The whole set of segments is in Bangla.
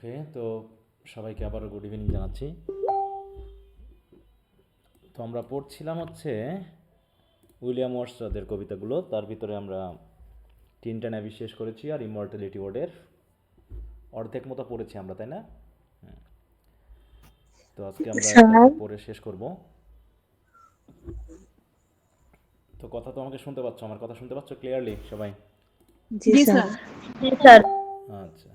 ওকে, তো সবাইকে আবারও গুড ইভিনিং জানাচ্ছি। তো আমরা পড়ছিলাম হচ্ছে উইলিয়াম ওয়ার্ডসওয়ার্থের কবিতাগুলো। তার ভিতরে আমরা তিনটা নাবি শেষ করেছি আর ইমর্টালিটি ওয়ার্ডের অর্ধেক মতো পড়েছি আমরা, তাই না? তো আজকে আমরা একটা স্যার। একটা পড়ে শেষ করব। তো কথা তো আমাকে শুনতে পাচ্ছ? আমার কথা শুনতে পাচ্ছ ক্লিয়ারলি সবাই? জি জি স্যার। স্যার। জি স্যার। আচ্ছা,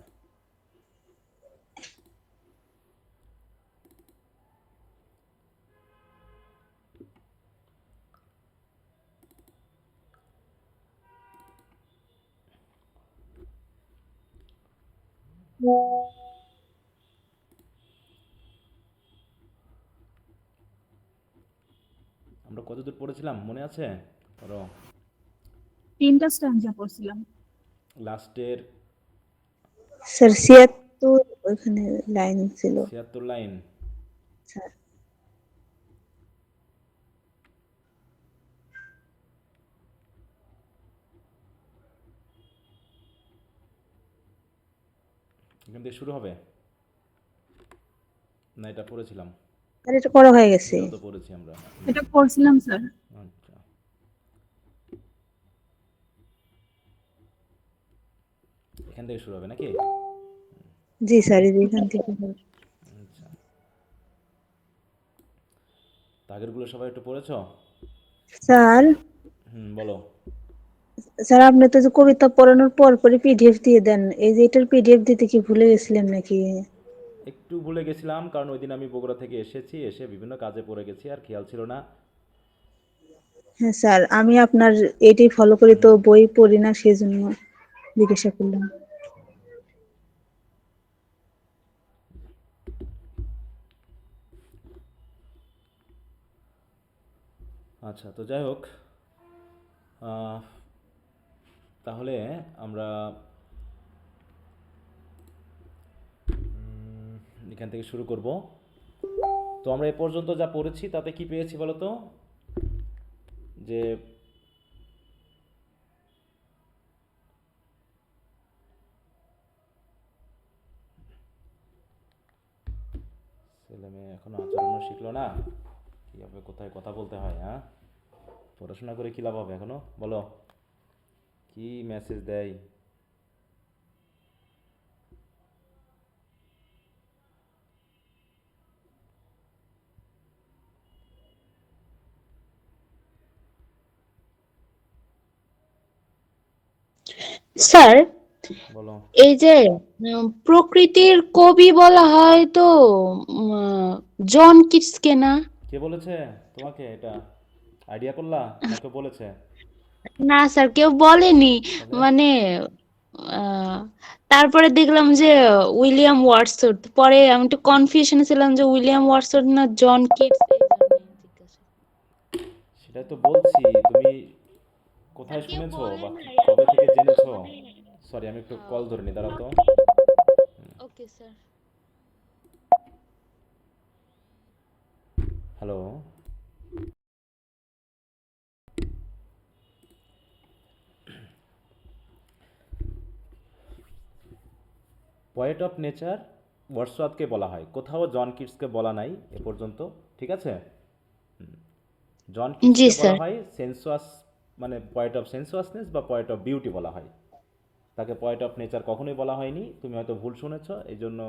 আমরা কতদূর পড়েছিলাম মনে আছে? ধরো তিনটা স্ট্যান্জা পড়ছিলাম। লাস্টের স্যার ৭৬ ওখানে লাইন ছিল 76 লাইন। স্যার। এখান থেকে শুরু হবে না? এটা পড়েছিলাম, আর এটা করা হয়ে গেছে। এটাও তো পড়েছি আমরা। এটা পড়ছিলাম স্যার। আচ্ছা, এখান থেকে শুরু হবে নাকি? জি স্যার, এই যে এখান থেকে আচ্ছা, আগেরগুলো সবাই একটু পড়েছো? স্যার। বলো। স্যার, আপনি তো যে কবিতা পড়ানোর পর পরই পিডিএফ দিয়ে দেন, এই যে এটার পিডিএফ দিতে কি ভুলে গেছিলেন নাকি? একটু ভুলে গেছিলাম, কারণ ওই দিন আমি বগুড়া থেকে এসেছি, এসে বিভিন্ন কাজে পড়ে গেছি, আর খেয়াল ছিল না। হ্যাঁ স্যার, আমি আপনার এটাই ফলো করি তো, বই পড়ি না, সেই জন্য জিজ্ঞাসা করলাম। আচ্ছা, তো যাই হোক, আহ, তাহলে আমরা এখান থেকে শুরু করব। তো আমরা এ পর্যন্ত যা পড়েছি তাতে কি পেয়েছি বলো তো? যে ছেলে মেয়ে এখনো আচরণও শিখলো না, কীভাবে কোথায় কথা বলতে হয়, হ্যাঁ? পড়াশোনা করে কী লাভ হবে এখনো, বলো? কি মেসেজ দেয়? স্যার, বলো। এই যে প্রকৃতির কবি বলা হয় তো জন কিটসকে না? কে বলেছে তোমাকে এটা? আইডিয়া করলা না কেউ বলেছে? না স্যার, কেউ বলেনি। তবে মানে আহ, তারপরে দেখলাম যে উইলিয়াম ওয়ার্ডসওয়ার্থ, পরে আমি একটু কনফিউশনে ছিলাম যে উইলিয়াম ওয়ার্ডসওয়ার্থ না জন কিটস, এই জন্যই জিজ্ঞাসা। সেটাই তো বলছি, তুমি স্যার, কোথায় কেউ শুনেছো বলে বা নাই কবে আমার, থেকে জেনেছো? মানে সরি, আমি একটু কল ধরে নি, দাঁড়াও তো। Okay sir. Hello. Poet of nature ওয়ার্ডসওয়ার্থকে বলা হয়, কোথাও জন কিটসকে বলা নাই এ পর্যন্ত, ঠিক আছে? জন জি কিটসকে বলা স্যার। হয় সেন্সুয়াস, মানে পয়েট অফ সেন্সুয়াসনেস বা পয়েট অফ বিউটি বলা হয়। তাকে পয়েট অফ নেচার কখনোই বলা হয়নি, তুমি হয়তো ভুল শুনেছো এই জন্য,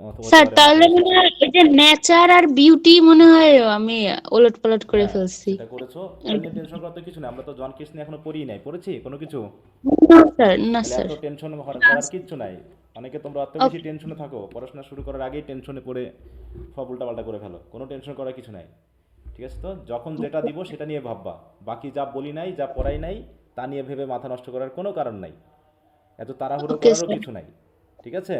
অথবা হতে স্যার, পারে তাহলে মাথায় মনে এসেছে। হয় এই যে নেচার আর বিউটি মনে হয় আমি ওলট পালট করে হ্যাঁ, ফেলছি। সেটা করেছো। ওটা নিয়ে টেনশন করার তো কিছু নেই, আমরা তো জন কিটস নিয়ে এখনো পড়িই নাই, পড়েছি কোনো কিছু? না স্যার, না তাহলে স্যার। এত টেনশন না করার স্যার। কিচ্ছু নাই। অনেকে তোমরা এত বেশি ওকে। টেনশনে থাকো, পড়াশোনা শুরু করার আগেই টেনশনে পড়ে সব উল্টাপাল্টা করে ফেলো। কোনো টেনশন করার কিছু নাই, ঠিক আছে? তো যখন যেটা দিব সেটা নিয়ে ভাববা, বাকি যা বলি নাই, যা পড়াই নাই, তা নিয়ে ভেবে মাথা নষ্ট করার কোনো কারণ নাই। এত তাড়াহুড়ো ওকে করারও স্যার। কিছু নাই, ঠিক আছে?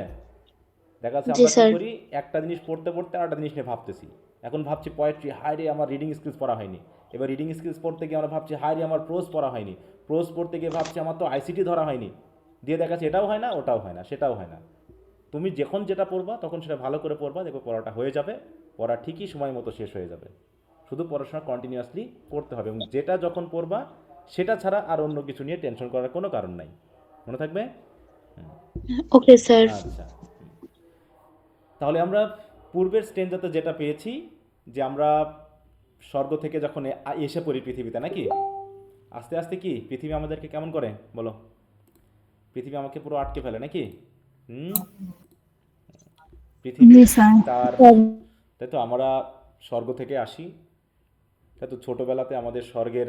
দেখা যাচ্ছে জি আমরা কি স্যার। করি, একটা জিনিস পড়তে পড়তে আরেকটা জিনিস নিয়ে ভাবতেছি। এখন ভাবছি পোয়েট্রি, হায় রে আমার রিডিং স্কিলস পড়া হয়নি। এবার রিডিং স্কিলস পড়তে গিয়ে আমরা ভাবছি হায় রে আমার প্রোজ পড়া হয়নি। প্রোজ পড়তে গিয়ে ভাবছি আমার তো আইসিটি ধরা হয়নি। দিয়ে দেখা যাচ্ছে এটাও হয় না, ওটাও হয় না, সেটাও হয় না। তুমি যখন যেটা পড়বা তখন সেটা ভালো করে পড়বা, দেখো পড়াটা হয়ে যাবে। পড়া ঠিকই সময় মতো শেষ হয়ে যাবে। শুধু পড়াশোনা কন্টিনিউয়াসলি করতে হবে, এবং যেটা যখন পড়বা সেটা ছাড়া আর অন্য কিছু নিয়ে টেনশন করার কোনো কারণ নাই। মনে থাকবে? Okay sir. আচ্ছা, তাহলে আমরা পূর্বের স্টেঞ্জাতে যেটা পেয়েছি যে আমরা স্বর্গ থেকে যখন এসে পড়ি পৃথিবীতে, নাকি আস্তে আস্তে কি পৃথিবী আমাদেরকে কেমন করে বলো? পৃথিবী আমাকে পুরো আটকে ফেলে নাকি? হুম পৃথিবী জি স্যার। তার, তাই তো আমরা স্বর্গ থেকে আসি, তাই তো ছোটোবেলাতে আমাদের স্বর্গের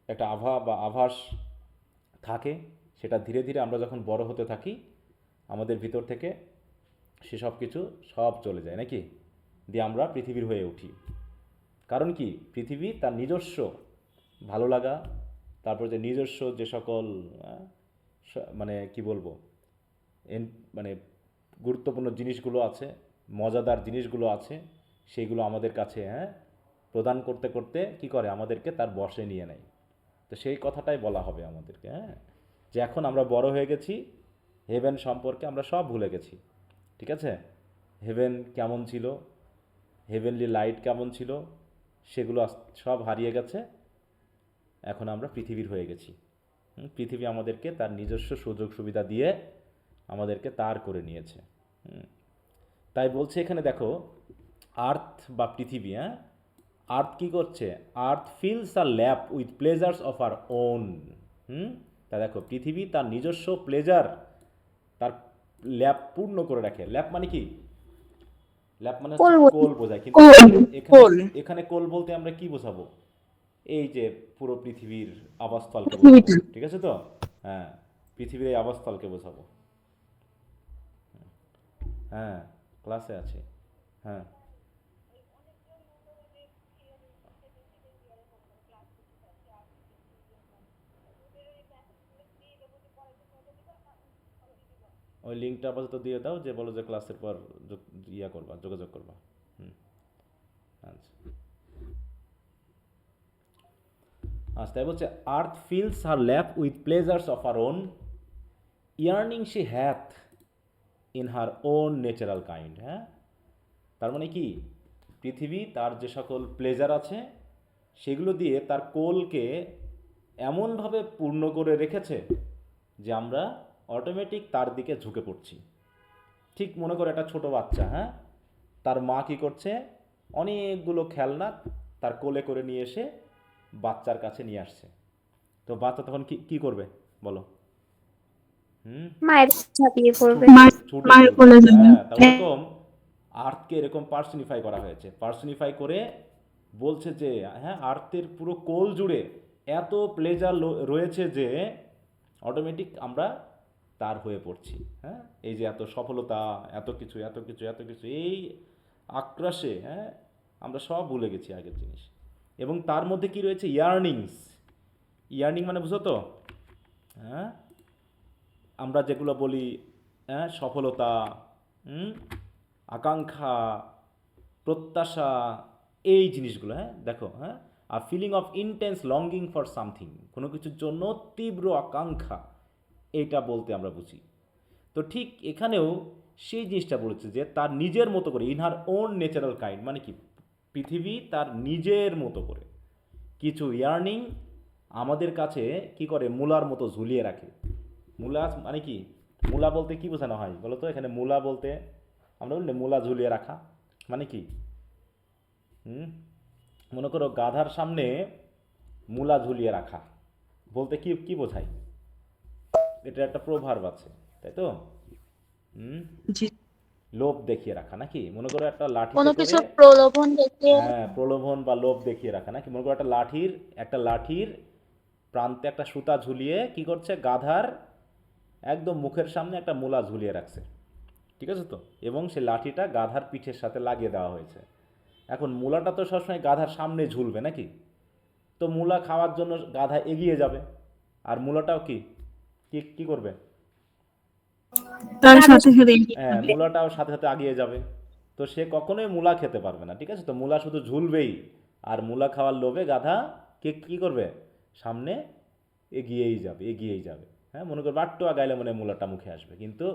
একটা আভা বা আভাস থাকে, সেটা ধীরে ধীরে আমরা যখন বড় হতে থাকি আমাদের ভিতর থেকে সেসব কিছু সব চলে যায় নাকি, দিয়ে আমরা পৃথিবীর হয়ে উঠি। কারণ কি পৃথিবী তার নিজস্ব ভালো লাগা, তারপর যে নিজস্ব যে সকল মানে কি বলবো মানে গুরুত্বপূর্ণ জিনিসগুলো আছে, মজাদার জিনিসগুলো আছে, সেইগুলো আমাদের কাছে প্রদান করতে করতে কি করে আমাদেরকে তার বশে নিয়ে নেয়। তো সেই কথাটাই বলা হবে আমাদেরকে, যে এখন আমরা বড় হয়ে গেছি, হেভেন সম্পর্কে আমরা সব ভুলে গেছি। ঠিক আছে, হেভেন কেমন ছিল, হেভেনলি লাইট কেমন ছিল, সেগুলো সব হারিয়ে গেছে। এখন আমরা পৃথিবীর হয়ে গেছি। পৃথিবী আমাদেরকে তার নিজস্ব সুযোগ সুবিধা দিয়ে আমাদেরকে তার করে নিয়েছে। তাই বলছে এখানে দেখো, আর্থ বা পৃথিবী, আর্থ কি করছে? Earth fills a lap with pleasures of her own. তা দেখো পৃথিবী তার নিজস্ব প্লেজার, তার ল্যাপ পূর্ণ করে রাখে। ল্যাপ মানে কি? ল্যাপ মানে হচ্ছে কোল বোঝায়, কিন্তু এখানে এখানে কোল বলতে আমরা কি বোঝাবো? এই যে পুরো পৃথিবীর আবাসস্থলকে বোঝাবো। ঠিক আছে তো? হ্যাঁ, পৃথিবীর এই আবাসস্থলকে বোঝাবো। হ্যাঁ, ক্লাসে আছে। হ্যাঁ, ওই লিঙ্কটা আপাতত দিয়ে দাও, যে বলো যে ক্লাসের পর ইয়া করবা, যোগাযোগ করবা। আচ্ছা আচ্ছা, তাই বলছে earth fills her lap with pleasures of her own, yearning she hath in her own natural kind. তার মানে কি পৃথিবী তার যে সকল প্লেজার আছে সেগুলো দিয়ে তার কোলকে এমনভাবে পূর্ণ করে রেখেছে যে আমরা অটোমেটিক তার দিকে ঝুঁকে পড়ছি। ঠিক মনে করো একটা ছোট বাচ্চা, তার মা কি করছে, অনেকগুলো খেলনা তার কোলে করে নিয়ে এসে বাচ্চার কাছে নিয়ে আসছে। তো বাচ্চা তখন কি কি করবে বলো? মায়ের ঝাঁপিয়ে পড়বে। ছুটে মায়ের চলবে। কোলে যাবে। তা ওরকম আর্থকে এরকম পার্সনিফাই করা হয়েছে। পার্সনিফাই করে বলছে যে আর্থের পুরো কোল জুড়ে এত প্লেজার রয়েছে যে অটোমেটিক আমরা তার হয়ে পড়ছি। এই যে এত সফলতা, এত কিছু এত কিছু এত কিছু, এই আক্রাশে আমরা সব ভুলে গেছি আগের জিনিস। এবং তার মধ্যে কি রয়েছে? ইয়ার্নিংস। ইয়ার্নিং মানে বুঝো তো? আমরা যেগুলো বলি সফলতা, আকাঙ্ক্ষা, প্রত্যাশা, এই জিনিসগুলো দেখো, আর feeling of intense longing for something, কোনো কিছুর জন্য তীব্র আকাঙ্ক্ষা, এইটা বলতে আমরা বুঝি। তো ঠিক এখানেও সেই জিনিসটা বলেছে যে তার নিজের মতো করে, in her own natural kind, মানে কি পৃথিবী তার নিজের মতো করে কিছু ইয়ার্নিং আমাদের কাছে কি করে, মূলার মতো ঝুলিয়ে রাখে। মূলা মানে কি? মূলা বলতে কি বোঝানো হয় বলো তো? এখানে মূলা বলতে আমরা বলি মূলা ঝুলিয়ে রাখা মানে কি? মনে করো গাধার সামনে মূলা ঝুলিয়ে রাখা বলতে কি কি বোঝায়? এটা একটা প্রভাব আছে, তাই তো? লোভ দেখিয়ে রাখা নাকি? মনে করো একটা লাঠিতে কোনো করে, কিছু প্রলোভন দেখিয়ে। প্রলোভন বা লোভ দেখিয়ে রাখা নাকি? মনে করো একটা লাঠির প্রান্তে একটা সুতা ঝুলিয়ে কি করছে, গাধার একদম মুখের সামনে একটা মূলা ঝুলিয়ে রাখছে। ঠিক আছে তো? এবং সেই লাঠিটা গাধার পিঠের সাথে লাগিয়ে দেওয়া হয়েছে। এখন মূলাটা তো সবসময় গাধার সামনে ঝুলবে নাকি? তো মূলা খাওয়ার জন্য গাধা এগিয়ে যাবে, আর মূলাটাও কি কি কি করবে? তার সাথে সাথে মূলাটাও সাথে সাথে আগিয়ে যাবে। তো সে কখনোই মূলা খেতে পারবে না। ঠিক আছে তো? মূলা শুধু ঝুলবেই, আর মূলা খাওয়ার লোভে গাধা কি করবে, সামনে এগিয়েই যাবে এগিয়েই যাবে। মনে করবে একটু আগাইলে মনে মূলাটা মুখে আসবে, কিন্তু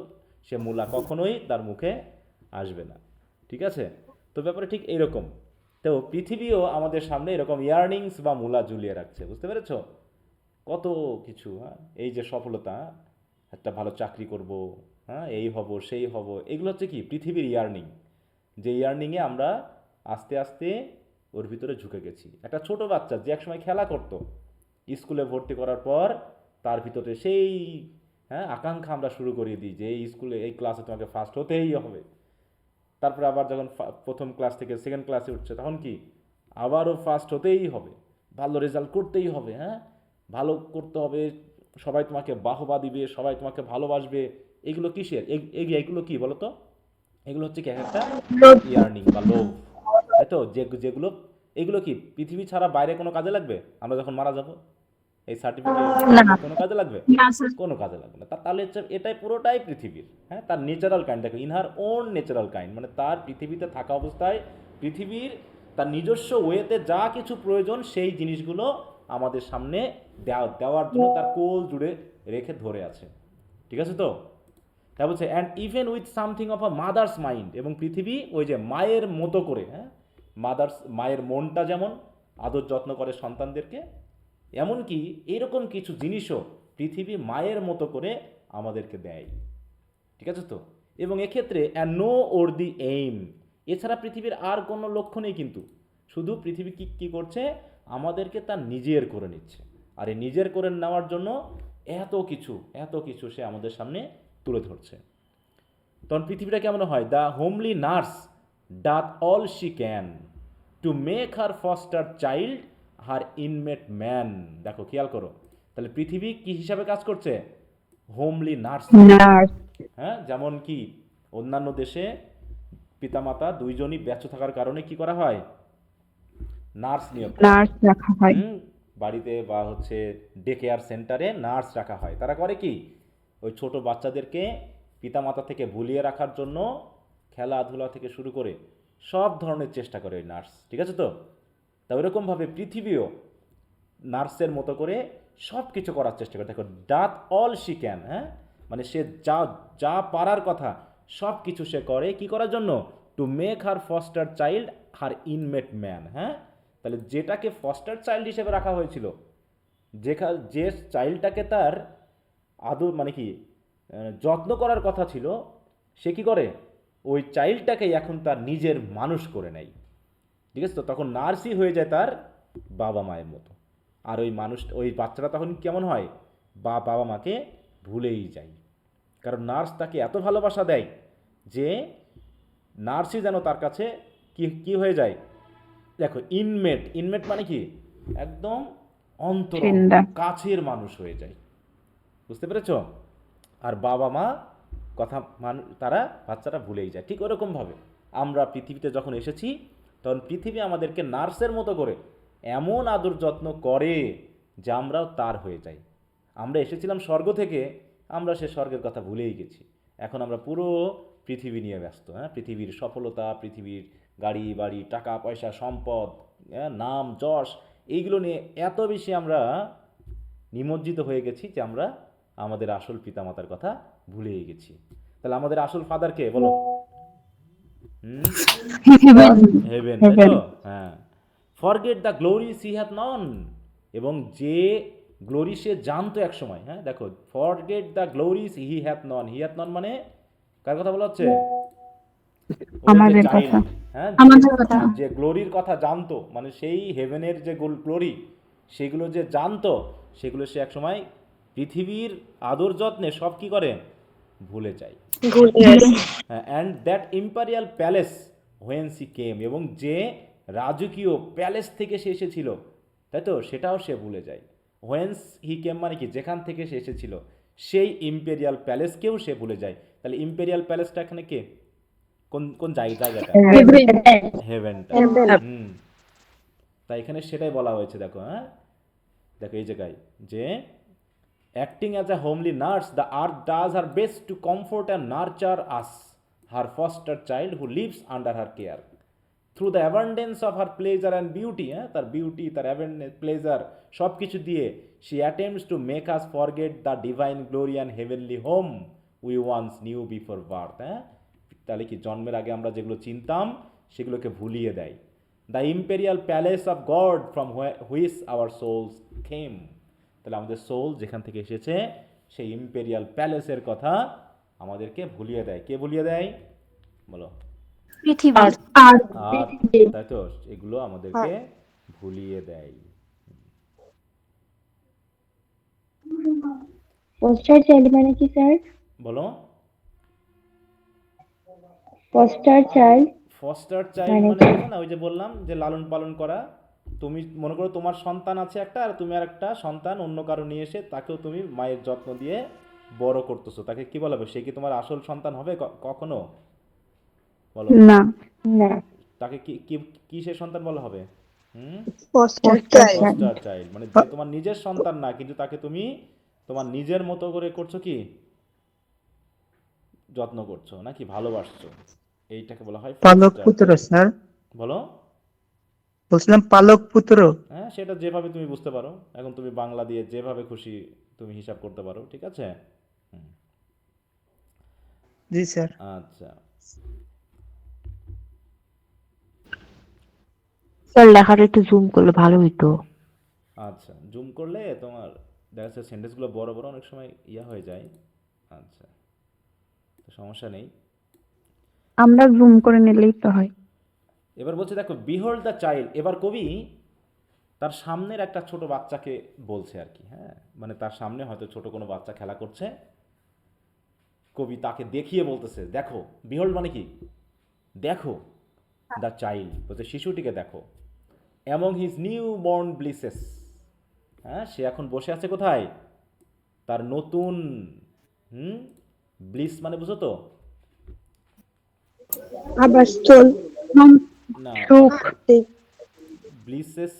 সে মূলা কখনোই তার মুখে আসবে না। ঠিক আছে তো? ব্যাপারে ঠিক এইরকম। তো পৃথিবীও আমাদের সামনে এরকম ইয়ার্নিংস বা মূলা ঝুলিয়ে রাখছে। বুঝতে পেরেছ? কত কিছু, এই যে সফলতা, একটা ভালো চাকরি করব, এই হব সেই হব, এগুলো হচ্ছে কি পৃথিবীর ইয়ার্নিং। যে ইয়ার্নিংয়ে আমরা আস্তে আস্তে ওর ভিতরে ঝুঁকে গেছি। একটা ছোট বাচ্চা যে একসময় খেলা করতো, স্কুলে ভর্তি করার পর তার ভিতরে সেই আকাঙ্ক্ষা আমরা শুরু করিয়ে দিই যে এই স্কুলে এই ক্লাসে তোমাকে ফার্স্ট হতেই হবে। তারপরে আবার যখন প্রথম ক্লাস থেকে সেকেন্ড ক্লাসে উঠছে তখন কি আবারও ফার্স্ট হতেই হবে, ভালো রেজাল্ট করতেই হবে, ভালো করতে হবে, সবাই তোমাকে বাহবা দিবে, সবাই তোমাকে ভালোবাসবে। এগুলো কিসের? এগুলো কি বলো তো? এগুলো হচ্ছে কি একটা ইয়ার্নিং বা লোভ, তাই তো? যেগুলো এগুলো কি পৃথিবী ছাড়া বাইরে কোনো কাজে লাগবে? আমরা যখন মারা যাব এই সার্টিফিকেট কোনো কাজে লাগবে? না স্যার। কোনো কাজে লাগবে না। তাহলে হচ্ছে এটাই পুরোটাই পৃথিবীর, তার ন্যাচারাল কাইন্ড। দেখো, in her own natural kind, মানে তার পৃথিবীতে থাকা অবস্থায় পৃথিবীর তার নিজস্ব ওয়েতে যা কিছু প্রয়োজন সেই জিনিসগুলো আমাদের সামনে দেওয়ার জন্য তার কোল জুড়ে রেখে ধরে আছে। ঠিক আছে তো? তা বলছে and even with something of a mother's mind, এবং পৃথিবী ওই যে মায়ের মতো করে, মায়ের মনটা যেমন আদর যত্ন করে সন্তানদেরকে, এমনকি এরকম কিছু জিনিসও পৃথিবী মায়ের মতো করে আমাদেরকে দেয়। ঠিক আছে তো? এবং এক্ষেত্রে and no or the aim, এছাড়া পৃথিবীর আর কোনো লক্ষ্য নেই, কিন্তু শুধু পৃথিবী কী করছে, আমাদেরকে তার নিজের করে নিচ্ছে। আর এই নিজের করে নেওয়ার জন্য এত কিছু সে আমাদের সামনে তুলে ধরছে। তখন পৃথিবীটা কেমন হয়? The homely nurse doth all she can to make her foster child her inmate man. দেখো, খেয়াল করো, তাহলে পৃথিবী কি হিসাবে কাজ করছে? Homely nurse. যেমন কি অন্যান্য দেশে পিতামাতা দুইজনই ব্যস্ত থাকার কারণে কি করা হয়? নার্স নিয়োগ রাখা হয়। বাড়িতে বা হচ্ছে ডে কেয়ার সেন্টারে নার্স রাখা হয়। তারা করে কি? ওই ছোট বাচ্চাদেরকে পিতামাতা থেকে ভুলিয়ে রাখার জন্য খেলাধুলা থেকে শুরু করে সব ধরনের চেষ্টা করে ওই নার্স। ঠিক আছে তো? তা ওইরকমভাবে পৃথিবীও নার্সের মতো করে সব কিছু করার চেষ্টা করে। দেখো, ডাথ অল শি ক্যান, মানে সে যা পারার কথা সব কিছু সে করে কি করার জন্য? To make her foster child her inmate man. তাহলে যেটাকে ফস্টার চাইল্ড হিসেবে রাখা হয়েছিল, যে চাইল্ডটাকে তার আদর মানে কি যত্ন করার কথা ছিল, সে কি করে? ওই চাইল্ডটাকেই এখন তার নিজের মানুষ করে নেয়। ঠিক আছে তো? তখন নার্সই হয়ে যায় তার বাবা মায়ের মতো। আর ওই বাচ্চাটা তখন কেমন হয়? বাবা মাকে ভুলেই যায়। কারণ নার্স তাকে এত ভালোবাসা দেয় যে নার্সই যেন তার কাছে কি হয়ে যায়? দেখো, ইনমেট মানে কি? একদম অন্তর কাছের মানুষ হয়ে যায়। বুঝতে পেরেছ? আর বাবা মা কথা তারা বাচ্চারা ভুলেই যায়। ঠিক ওরকমভাবে আমরা পৃথিবীতে যখন এসেছি তখন পৃথিবী আমাদেরকে নার্সের মতো করে এমন আদর যত্ন করে যে আমরাও তার হয়ে যাই। আমরা এসেছিলাম স্বর্গ থেকে, আমরা সে স্বর্গের কথা ভুলেই গেছি। এখন আমরা পুরো পৃথিবী নিয়ে ব্যস্ত। পৃথিবীর সফলতা, পৃথিবীর গাড়ি বাড়ি, টাকা পয়সা, সম্পদ, নাম যশ, এইগুলো নিয়ে এত বেশি আমরা নিমজ্জিত হয়ে গেছি যে আমরা আমাদের আসল পিতামাতার কথা ভুলেই গেছি। তাহলে আমাদের আসল ফাদার কে বলো? হেভেন, তাই তো? Forget the glories he hath known, এবং যে গ্লোরি সে জানতো এক সময়। দেখো, forget the glories he hath known মানে কার কথা বলা হচ্ছে? আমাদের কথা। যে গ্লোরির কথা জানতো, মানে সেই হেভেনের যে গ্লোরি সেগুলো যে জানতো, সেগুলো সে এক সময় পৃথিবীর আদর যত্নে সব কি করে? ভুলে যায়। And that imperial palace when she came, এবং যে রাজকীয় প্যালেস থেকে সে এসেছিল, তাই তো? সেটাও সে ভুলে যায়। হোয়েন্স হি কেম মানে কি? যেখান থেকে সে এসেছিল সেই ইম্পেরিয়াল প্যালেসকেও সে ভুলে যায়। তাহলে ইম্পেরিয়াল প্যালেসটা এখানে কে? কোন জায়গাটা? হেভেনটা। তাই এখানে সেটাই বলা হয়েছে। দেখো, দেখো এই জায়গায় যে acting as a homely nurse, the earth does her best to comfort and nurture us, her foster child who lives under her care. Through the abundance of her pleasure and beauty, তার বিউটি, তার প্লেজার সব কিছু দিয়ে she attempts to make us forget the divine glory and heavenly home we once knew before birth. তাহলে কি জন্মের আগে আমরা যেগুলো চিনতাম সেগুলোকে ভুলিয়ে দেয়। The imperial palace of God from which our souls came. তাহলে আমাদের সোল যেখান থেকে এসেছে সেই ইম্পেরিয়াল প্যালেসের কথা আমাদেরকে ভুলিয়ে দেয়। কে ভুলিয়ে দেয় বলো? পৃথিবী। আর আর আর তাই তো, এগুলো আমাদেরকে ভুলিয়ে দেয়। পোস্টার চাইল্ড মানে কি স্যার? বলো। পোস্টার চাইল্ড ফস্টার চাইল্ড মানে মানে কি? বোঝো না, ওই যে বললাম যে লালন পালন করা। তুমি মনে করো তোমার সন্তান আছে একটা, আর তুমি আর একটা সন্তান অন্য কারো নিয়ে এসে তাকেও তুমি মায়ের যত্ন দিয়ে বড় করতেছো, তাকে কি বলা হবে? সে কি তোমার আসল সন্তান হবে কখনো? বলো। না। না। তাকে কি কি কিসের সন্তান বলা হবে? হুম। Foster poster child. Child. Foster child মানে যে তোমার নিজের সন্তান না, কিন্তু তাকে তুমি তোমার নিজের মতো করে করছো কি, যত্ন করছো নাকি ভালোবাসছো, এইটাকে বলা হয় পালক ফস্টার পুত্র চাইল্ড। স্যার, বলো। বলছিলাম পালক পুত্র। হ্যাঁ, সেটা যেভাবে তুমি বুঝতে পারো, এখন তুমি বাংলা দিয়ে যেভাবে খুশি তুমি হিসাব করতে পারো, ঠিক আছে। হুম। জি স্যার। আচ্ছা। স্যার লেখাটা একটু জুম করলে ভালো হইতো। আচ্ছা, জুম করলে তোমার দেখা যাচ্ছে সেন্টেন্সগুলো বড় বড় অনেক সময় ইয়া হয়ে যায়। আচ্ছা, তো সমস্যা নেই। আমরা জুম করে নিলেই তো হয়। এবার বলছে দেখো, বিহোল্ড দ্য চাইল্ড। এবার কবি তার সামনের একটা ছোট বাচ্চাকে বলছে আর কি, হ্যাঁ, মানে তার সামনে হয়তো ছোট কোনো বাচ্চা খেলা করছে, কবি তাকে দেখিয়ে বলতেছে দেখো। বিহোল্ড মানে কি? দেখো। দ্য চাইল্ড বলছে শিশুটিকে দেখো। Among his new born blisses. হ্যাঁ, সে এখন বসে আছে কোথায়? তার নতুন, হুম, ব্লিস মানে বুঝো তো? আবাসস্থল। না, সুখ। ব্লিসেস,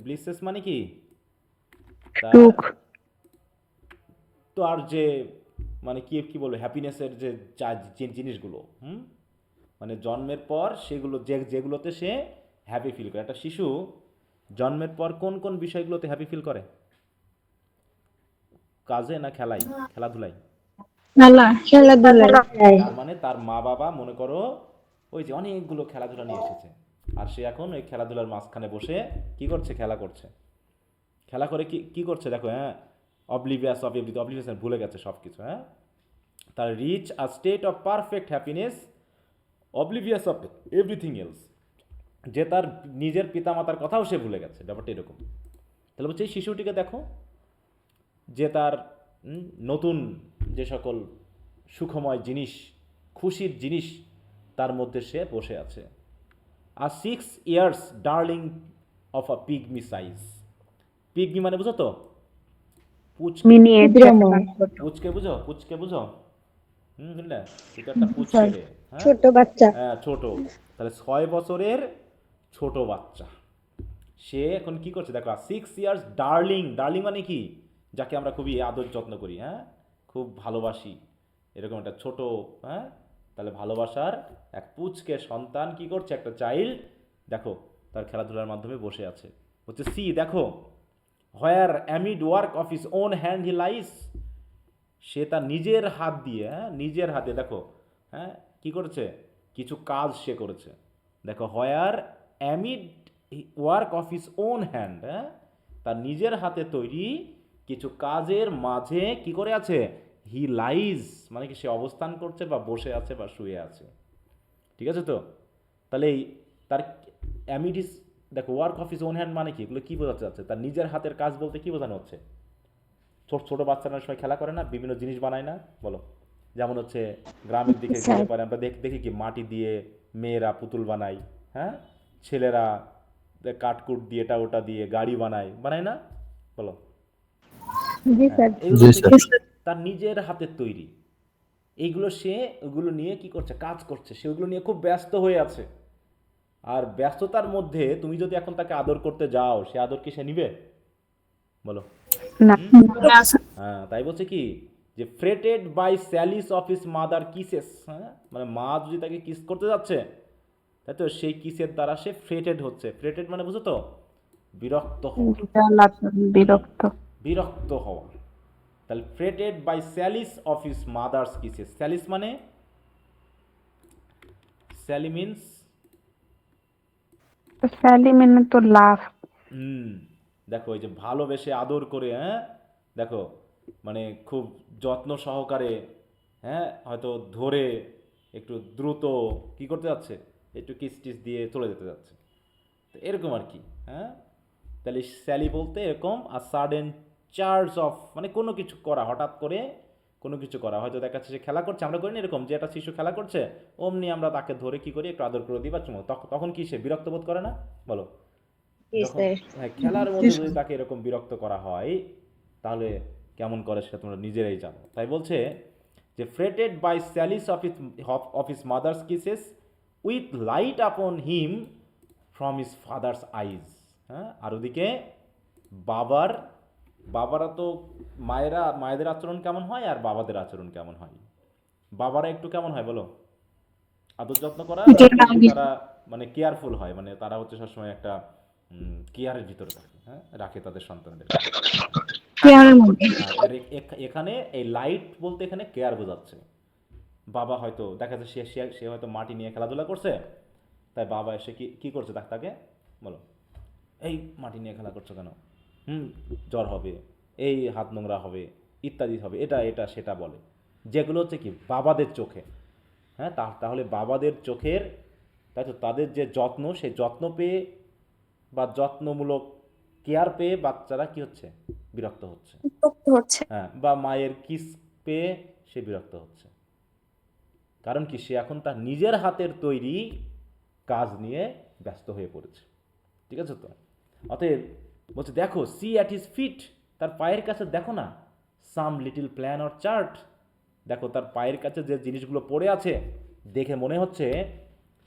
ব্লিসেস মানে কি? তার সুখ। তার যে মানে কি কি বলবো, হ্যাপিনেসের যে জিনিসগুলো, হুম, মানে জন্মের পর সেগুলো যেগুলোতে সে হ্যাপি ফিল করে। একটা শিশু জন্মের পর কোন কোন বিষয়গুলোতে হ্যাপি ফিল করে? কাজে না খেলাই, খেলাধুলাই? খেলাধুলায়। তার মানে তার মা বাবা মনে করো ওই যে অনেকগুলো খেলাধুলা নিয়ে এসেছে, আর সে এখন ওই খেলাধুলার মাঝখানে বসে কি করছে? খেলা করছে। খেলা করে কি কি করছে দেখো, হ্যাঁ, অবলিভিয়াস অফ এভরিথিং, অবলিভিয়াস ভুলে গেছে সব কিছু, হ্যাঁ। তার reach a state of perfect happiness, oblivious of everything else. যে তার নিজের পিতামাতার কথাও সে ভুলে গেছে, ব্যাপারটা এরকম। তাহলে বলছে এই শিশুটিকে দেখো, যে তার নতুন যে সকল সুখময় জিনিস, খুশির জিনিস, তার মধ্যে সে বসে আছে। আর 6 years darling of a pygmy size. Pygmy মানে বুঝো তো? পুচকে। মিনিয়েচার। পুচকে বুঝো? পুচকে বুঝো? বুঝলে? এটা একটা পুচকে স্যার, রে, হ্যাঁ। ছোট বাচ্চা। হ্যাঁ, ছোট। তাহলে 6 বছরের ছোট বাচ্চা সে এখন কি করছে দেখো। 6 years ডার্লিং। ডার্লিং মানে কি? যাকে আমরা খুবই আদর যত্ন করি, হ্যাঁ, খুব ভালোবাসি, এরকম একটা ছোট, হ্যাঁ। তাহলে ভালোবাসার এক পুচকে সন্তান কি করছে? একটা চাইল্ড দেখো তার খেলাধুলার মাধ্যমে বসে আছে। হচ্ছে সি দেখো, where amid work of his own hand he lies. সে তার নিজের হাত দিয়ে, হ্যাঁ, নিজের হাতে দেখো, হ্যাঁ, কি করেছে? কিছু কাজ সে করেছে। দেখো, where amid work of his own hand, হ্যাঁ, তার নিজের হাতে তৈরি কিছু কাজের মাঝে কি করে আছে? হি লাইজ মানে কি? সে অবস্থান করছে বা বসে আছে বা শুয়ে আছে, ঠিক আছে তো? তাহলে এই তার অ্যামিডিস, দেখো work of his own hand মানে কি? এগুলো কি বোঝাতে যাচ্ছে? তার নিজের হাতের কাজ বলতে কি বোঝানো হচ্ছে? ছোট ছোট বাচ্চারা সময় খেলা করে না, বিভিন্ন জিনিস বানায় না, বলো। যেমন হচ্ছে গ্রামের দিকে গেলে পরে আমরা দেখি কি মাটি দিয়ে মেয়েরা পুতুল বানায়, হ্যাঁ, ছেলেরা কাঠকুট দিয়ে এটা ওটা দিয়ে গাড়ি বানায় না, বলো। জি হ্যাঁ, স্যার। এগুলো জি হচ্ছে স্যার। কি? তার নিজের হাতের তৈরি। এইগুলো সে ওগুলো নিয়ে কি করছে? কাজ করছে, সে ওগুলো নিয়ে খুব ব্যস্ত হয়ে আছে। আর ব্যস্ততার মধ্যে তুমি যদি এখন তাকে আদর করতে যাও, সে আদর কি সে নিবে? বলো। না। হ্যাঁ, তাই বলছে কি যে fretted by sallies of his mother kisses, হ্যাঁ, মানে মা যদি তাকে কিস করতে যাচ্ছে, তাই তো সেই কিসের দ্বারা সে ফ্রেটেড হচ্ছে। ফ্রেটেড মানে বুঝো তো? বিরক্ত হওয়া, বিরক্ত। বিরক্ত হওয়া। তাহলে fretted by sallies of his mother's kisses. Sallies মানে, স্যালি মিন্স, স্যালি মানে তো লাভ। হুম, দেখো এই যে ভালোবেসে আদর করে, হ্যাঁ, দেখো মানে খুব যত্ন সহকারে, হ্যাঁ, হয়তো ধরে একটু দ্রুত কি করতে যাচ্ছে, একটু কিস টিস দিয়ে চলে যেতে যাচ্ছে। তো এরকম আর কি, হ্যাঁ। তাহলে স্যালি বলতে এরকম আর সাডেন চার্জ অফ, মানে কোনো কিছু করা, হঠাৎ করে কোনো কিছু করা, হয়তো দেখা যাচ্ছে সে খেলা করছে, আমরা করি না এরকম যে একটা শিশু খেলা করছে, অমনি আমরা তাকে ধরে কি করি, একটু আদর করে দিই বা চুমো, তখন কি সে বিরক্ত বোধ করে না? বলো। জি যখন স্যার। হ্যাঁ খেলার মধ্যে যদি তাকে এরকম বিরক্ত করা হয়, তাহলে কেমন করে সেটা তোমরা নিজেরাই জানো। তাই বলছে যে fretted by sallies of his mother's kisses with light upon him from his father's eyes. হ্যাঁ, আর ওদিকে বাবারা তো মায়েদের আচরণ কেমন হয় আর বাবাদের আচরণ কেমন হয়? বাবারা একটু কেমন হয় বলো, আদর যত্ন করা, নাকি তারা মানে কেয়ারফুল হয়, মানে তারা হচ্ছে সবসময় একটা কেয়ারের ভিতরে থাকে, হ্যাঁ, রাখে তাদের সন্তানদের। কেয়ারের মধ্যে। হ্যাঁ, এখানে এই লাইট বলতে এখানে কেয়ার বোঝাচ্ছে। বাবা হয়তো দেখা যাচ্ছে সে হয়তো মাটি নিয়ে খেলাধুলা করছে, তাই বাবা এসে কি কি করছে তাকে বলো, এই মাটি নিয়ে খেলা করছো কেন, জ্বর হবে, এই হাত নোংরা হবে, ইত্যাদি হবে, এটা এটা সেটা বলে, যেগুলো হচ্ছে কি বাবাদের চোখে। হ্যাঁ, তাহলে বাবাদের চোখের, তাই তো তাদের যে যত্ন, সেই যত্ন পেয়ে বা যত্নমূলক কেয়ার পেয়ে বাচ্চারা কি হচ্ছে, বিরক্ত হচ্ছে। বিরক্ত হচ্ছে। হ্যাঁ, বা মায়ের কিস পেয়ে সে বিরক্ত হচ্ছে। কারণ কি, সে এখন তার নিজের হাতের তৈরি কাজ নিয়ে ব্যস্ত হয়ে পড়েছে। ঠিক আছে তো? অতএব বলছে দেখো, সি অ্যাট হিজ ফিট, তার পায়ের কাছে দেখো না, সাম লিটল প্ল্যান অর চার্ট, দেখো তার পায়ের কাছে যে জিনিসগুলো পড়ে আছে, দেখে মনে হচ্ছে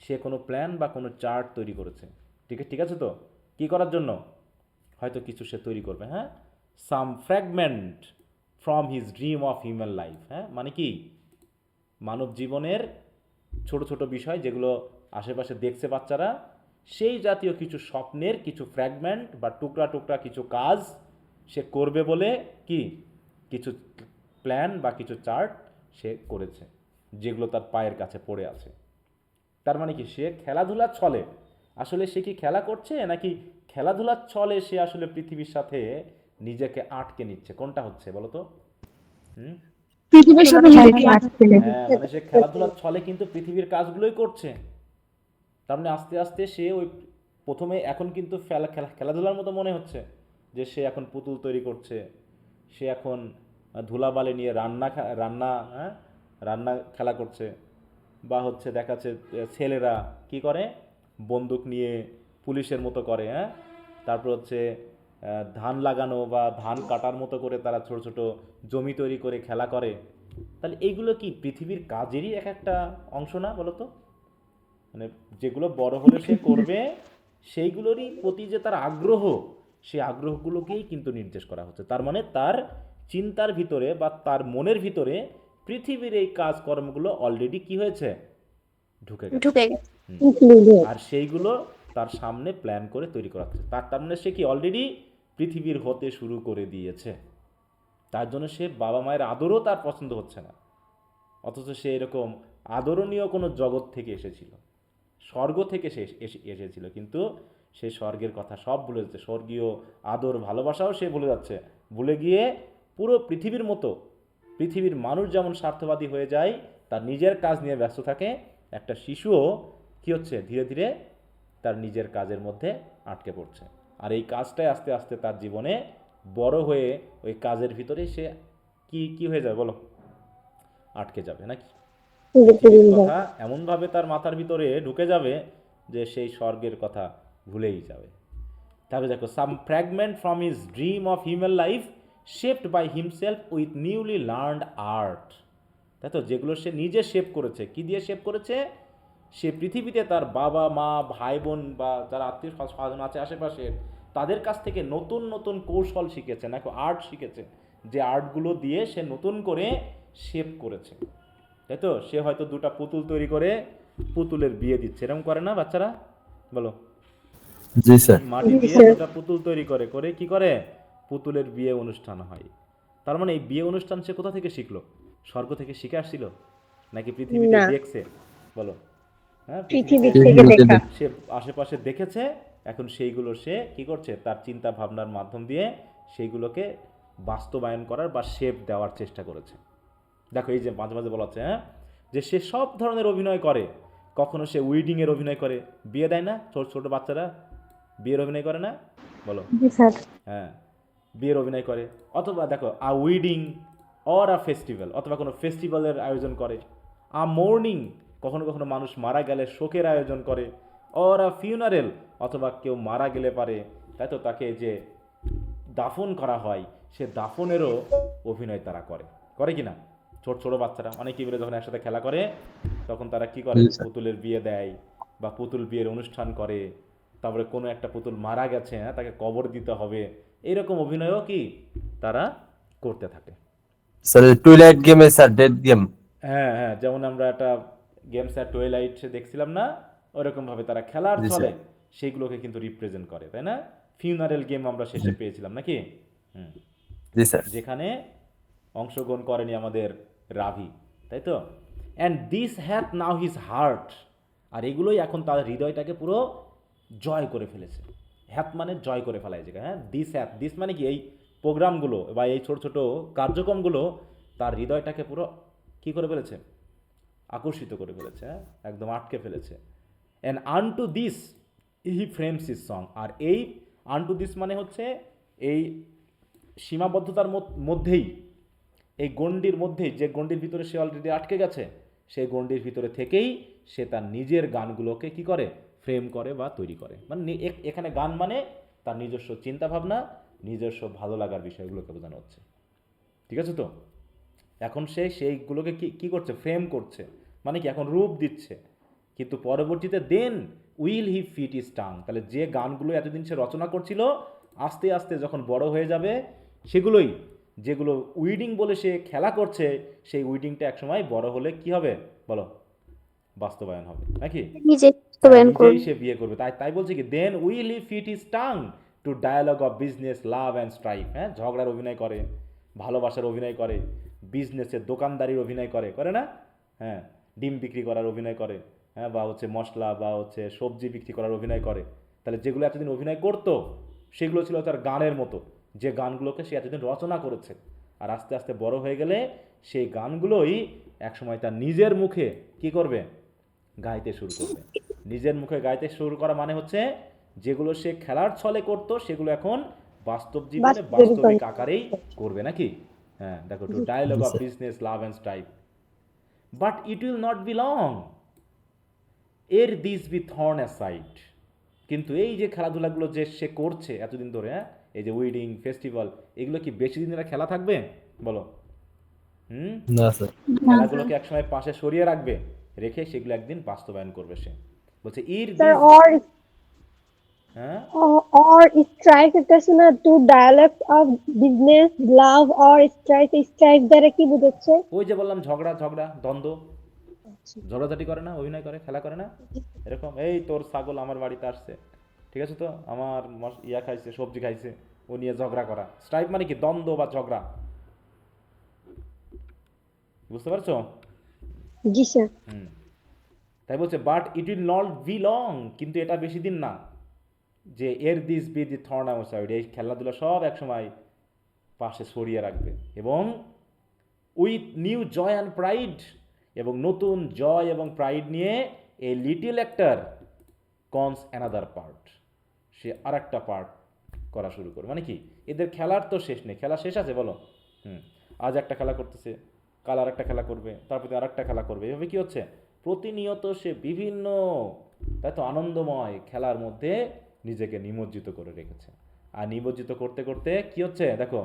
সে কোনো প্ল্যান বা কোনো চার্ট তৈরি করেছে। ঠিক আছে তো? কি করার জন্য? হয়তো কিছু সে তৈরি করবে। হ্যাঁ, some fragment from his dream of human life. হ্যাঁ, মানে কি, মানব জীবনের ছোট ছোট বিষয় যেগুলো আশেপাশে দেখছে বাচ্চারা, সেই জাতীয় কিছু স্বপ্নের কিছু ফ্র্যাগমেন্ট বা টুকরা টুকরা কিছু কাজ সে করবে বলে কি কিছু প্ল্যান বা কিছু চার্ট সে করেছে, যেগুলো তার পায়ের কাছে পড়ে আছে। তার মানে কি, সে খেলাধুলার ছলে, আসলে সে কি খেলা করছে, নাকি খেলাধুলার ছলে সে আসলে পৃথিবীর সাথে নিজেকে আটকে নিচ্ছে? কোনটা হচ্ছে বলো তো? হুম পৃথিবীর সাথে নিজেকে আটকে নেবে। হ্যাঁ, মানে সে খেলাধুলার ছলে কিন্তু পৃথিবীর কাজগুলোই করছে। তার মানে আস্তে আস্তে সে ওই প্রথমে এখন কিন্তু খেলাধুলার মতো মনে হচ্ছে যে সে এখন পুতুল তৈরি করছে, সে এখন ধুলাবালি নিয়ে রান্না খেলা করছে, বা হচ্ছে দেখাচ্ছে ছেলেরা কি করে, বন্দুক নিয়ে পুলিশের মতো করে, হ্যাঁ, তারপর হচ্ছে ধান লাগানো বা ধান কাটার মতো করে তারা ছোট ছোট জমি তৈরি করে খেলা করে। তাহলে এইগুলো কি পৃথিবীর কাজেরই এক একটা অংশ না বলো তো? মানে যেগুলো বড় হলে সে করবে, সেইগুলোরই প্রতি যে তার আগ্রহ, সেই আগ্রহগুলোকেই কিন্তু নির্দেশ করা হচ্ছে। তার মানে তার চিন্তার ভিতরে বা তার মনের ভিতরে পৃথিবীর এই কাজকর্মগুলো অলরেডি কি হয়েছে, ঢুকে গেছে। ঢুকে গেছে। আর সেইগুলো তার সামনে প্ল্যান করে তৈরি করা হচ্ছে। তার মানে সে কি অলরেডি পৃথিবীর হতে শুরু করে দিয়েছে। তার জন্য সে বাবা মায়ের আদরও তার পছন্দ হচ্ছে না, অথচ সে এরকম আদরণীয় কোনো জগৎ থেকে এসেছিল, স্বর্গ থেকে সে এসেছিল, কিন্তু সে স্বর্গের কথা সব ভুলে যাচ্ছে, স্বর্গীয় আদর ভালোবাসাও সে ভুলে যাচ্ছে। ভুলে গিয়ে পুরো পৃথিবীর মতো, পৃথিবীর মানুষ যেমন স্বার্থবাদী হয়ে যায়, তার নিজের কাজ নিয়ে ব্যস্ত থাকে, একটা শিশুও কী হচ্ছে, ধীরে ধীরে তার নিজের কাজের মধ্যে আটকে পড়ছে। আর এই কাজটাই আস্তে আস্তে তার জীবনে বড় হয়ে ওই কাজের ভিতরে সে কি কি হয়ে যাবে বলো, আটকে যাবে নাকি? পৃথিবীর কথা এমনভাবে তার মাথার ভিতরে ঢুকে যাবে যে সেই স্বর্গের কথা ভুলেই যাবে। তারপরে দেখো, some fragment from his dream of human life shaped by himself with newly learned art. তাই তো, যেগুলো সে নিজে শেপ করেছে, কি দিয়ে শেপ করেছে, সে পৃথিবীতে তার বাবা মা ভাই বোন বা যারা আত্মীয় স্বজন আছে আশেপাশের, তাদের কাছ থেকে নতুন নতুন কৌশল শিখেছে, নাকি আর্ট শিখেছে, যে আর্টগুলো দিয়ে সে নতুন করে শেপ করেছে। তাই তো, সে হয়তো দুটো পুতুল তৈরি করে পুতুলের বিয়ে দিচ্ছে, এরকম করে না বাচ্চারা বলো? জি স্যার। মাটি দিয়ে দুটো পুতুল তৈরি করে করে কি করে, পুতুলের বিয়ে অনুষ্ঠান হয়। তার মানে এই বিয়ে অনুষ্ঠান সে কোথা থেকে শিখলো? স্বর্গ থেকে শিখে আসছিল, নাকি পৃথিবীতে দেখছে বলো? হ্যাঁ, পৃথিবী পৃথিবীতে থেকে দেখা। সে আশেপাশে দেখেছে, এখন সেইগুলো সে কি করছে, তার চিন্তা ভাবনার মাধ্যম দিয়ে সেইগুলোকে বাস্তবায়ন করার বা শেপ দেওয়ার চেষ্টা করেছে। দেখো, এই যে মাঝে মাঝে বলা হচ্ছে, হ্যাঁ, যে সে সব ধরনের অভিনয় করে। কখনো সে উইডিংয়ের অভিনয় করে, বিয়ে দেয় না, ছোট ছোট বাচ্চারা বিয়ের অভিনয় করে না, বলো? জি স্যার। হ্যাঁ, বিয়ের অভিনয় করে, অথবা দেখো আ উইডিং অর আ ফেস্টিভ্যাল, অথবা কোনো ফেস্টিভ্যালের আয়োজন করে। আ মোর্নিং, কখনো কখনো মানুষ মারা গেলে শোকের আয়োজন করে। অর আ ফিউনারেল, অথবা কেউ মারা গেলে পারে, তাই তো তাকে যে দাফন করা হয়, সে দাফনেরও অভিনয় তারা করে, করে কি না? ছোট ছোট বাচ্চারা অনেকে মিলে যখন একসাথে খেলা করে, তখন তারা কি করে, জি স্যার। পুতুলের বিয়ে দেয় বা পুতুল বিয়ের অনুষ্ঠান করে। তারপরে কোনো একটা পুতুল মারা গেছে, হ্যাঁ, তাকে কবর দিতে হবে, এইরকম অভিনয়ও কি তারা করতে থাকে। স্যার টুইলাইট গেমে স্যার ডেড গেম। হ্যাঁ হ্যাঁ, যেমন আমরা একটা গেমস অ্যাট টুয়েলাইট দেখছিলাম না, ওরকমভাবে তারা খেলার জি ছলে স্যার। সেইগুলোকে কিন্তু রিপ্রেজেন্ট করে, তাই না? ফিউনারেল গেম আমরা শেষে পেয়েছিলাম নাকি? হুম, জি স্যার। যেখানে অংশগ্রহণ করেনি আমাদের রাভি, তাই তো? And this hath now his heart, আর এগুলোই এখন তার হৃদয়টাকে পুরো জয় করে ফেলেছে। হ্যাথ মানে জয় করে ফেলা, এই জায়গায়, হ্যাঁ, দিস হ্যাথ, দিস মানে কি, এই প্রোগ্রামগুলো বা এই ছোট ছোট কার্যক্রমগুলো তার হৃদয়টাকে পুরো কি করে ফেলেছে, আকর্ষিত করে ফেলেছে, হ্যাঁ, একদম আটকে ফেলেছে। And unto this he frames his song, আর এই আনটু দিস মানে হচ্ছে এই সীমাবদ্ধতার মধ্যেই, এই গণ্ডির মধ্যেই, যে গণ্ডির ভিতরে সে অলরেডি আটকে গেছে, সেই গণ্ডির ভিতরে থেকেই সে তার নিজের গানগুলোকে কি করে, ফ্রেম করে বা তৈরি করে। মানে এখানে গান মানে তার নিজস্ব চিন্তাভাবনা, নিজস্ব ভালো লাগার বিষয়গুলোকে বোঝানো হচ্ছে। ঠিক আছে তো? এখন সে সেইগুলোকে কি কি করছে, ফ্রেম করছে, মানে কি, এখন রূপ দিচ্ছে। কিন্তু পরবর্তীতে then will he fit his tongue, তাহলে যে গানগুলো এতদিন সে রচনা করছিল, আস্তে আস্তে যখন বড় হয়ে যাবে, সেগুলোই, যেগুলো উইডিং বলে সে খেলা করছে, সেই উইডিংটা একসময় বড় হলে কি হবে বলো, বাস্তবায়ন হবে নাকি? নিজে হ্যাঁ, বাস্তবায়ন নিজেই করবে। সে বিয়ে করবে। তাই তাই বলছে কি, then will he fit his tongue to dialogue of business, love and strife. হ্যাঁ, ঝগড়ার অভিনয় করে, ভালোবাসার অভিনয় করে, বিজনেসের দোকানদারির অভিনয় করে, করে না? হ্যাঁ, ডিম বিক্রি করার অভিনয় করে, হ্যাঁ, বা হচ্ছে মশলা বা হচ্ছে সবজি বিক্রি করার অভিনয় করে। তাহলে যেগুলো এতদিন অভিনয় করতো, সেগুলো ছিল তার গানের মতো, যে গানগুলোকে সে এতদিন রচনা করেছে। আর আস্তে আস্তে বড় হয়ে গেলে সেই গানগুলোই একসময় তার নিজের মুখে কি করবে, গাইতে শুরু করবে। নিজের মুখে গাইতে শুরু করা মানে হচ্ছে যেগুলো সে খেলার ছলে করতো, সেগুলো এখন বাস্তব জীবনে বাস্তবিক আকারেই করবে নাকি? হ্যাঁ, দেখো, টু ডায়ালগ জি of sir. Business, love and strive, but it will not be long ere this be thrown aside. কিন্তু এই যে খেলাধুলাগুলো যে সে করছে এতদিন ধরে, হ্যাঁ, এই যে উইডিং ফেস্টিভ্যাল, এগুলো কি বেশি দিন এরা খেলা থাকবে বলো? হুম, না স্যার। খেলাগুলোকে একসময় পাশে সরিয়ে রাখবে, রেখে সেগুলো একদিন বাস্তবায়ন করবে সে। বলছে ইর স্যার দিস, or হ্যাঁ, or strike এটা শোনা to dialect of business love or strike strike দ্বারা কি বোঝাচ্ছে? ওই যে বললাম, ঝগড়া ঝগড়া দ্বন্দ্ব, ঝগড়াঝাটি করে না, অভিনয় করে, খেলা করে না, এরকম, এই তোর ছাগল আমার বাড়িতে আসছে, ঠিক আছে তো, আমার ইয়া খাইছে, সবজি খাইছে, ও নিয়ে ঝগড়া করা। স্ট্রাইক মানে কি, দ্বন্দ্ব বা ঝগড়া, বুঝতে পারছো? জি স্যার। হুম, তাই বলছে but it will not be long, কিন্তু এটা বেশি দিন না, যে ere this be the thrown outside, এই খেলাধুলা সব একসময় পাশে সরিয়ে রাখবে, এবং with new joy and pride, এবং নতুন জয় এবং প্রাইড নিয়ে a little actor comes another part, সে আর একটা পার্ট করা শুরু করবে। মানে কি, এদের খেলার তো শেষ নেই, খেলা শেষ আছে বলো? হুম, আজ একটা খেলা করতেছে, কাল আর একটা খেলা করবে, তারপরে আর একটা খেলা করবে, এভাবে কি হচ্ছে, প্রতিনিয়ত সে বিভিন্ন, তাই তো, আনন্দময় খেলার মধ্যে নিজেকে নিমজ্জিত করে রেখেছে। আর নিমজ্জিত করতে করতে কি হচ্ছে দেখো,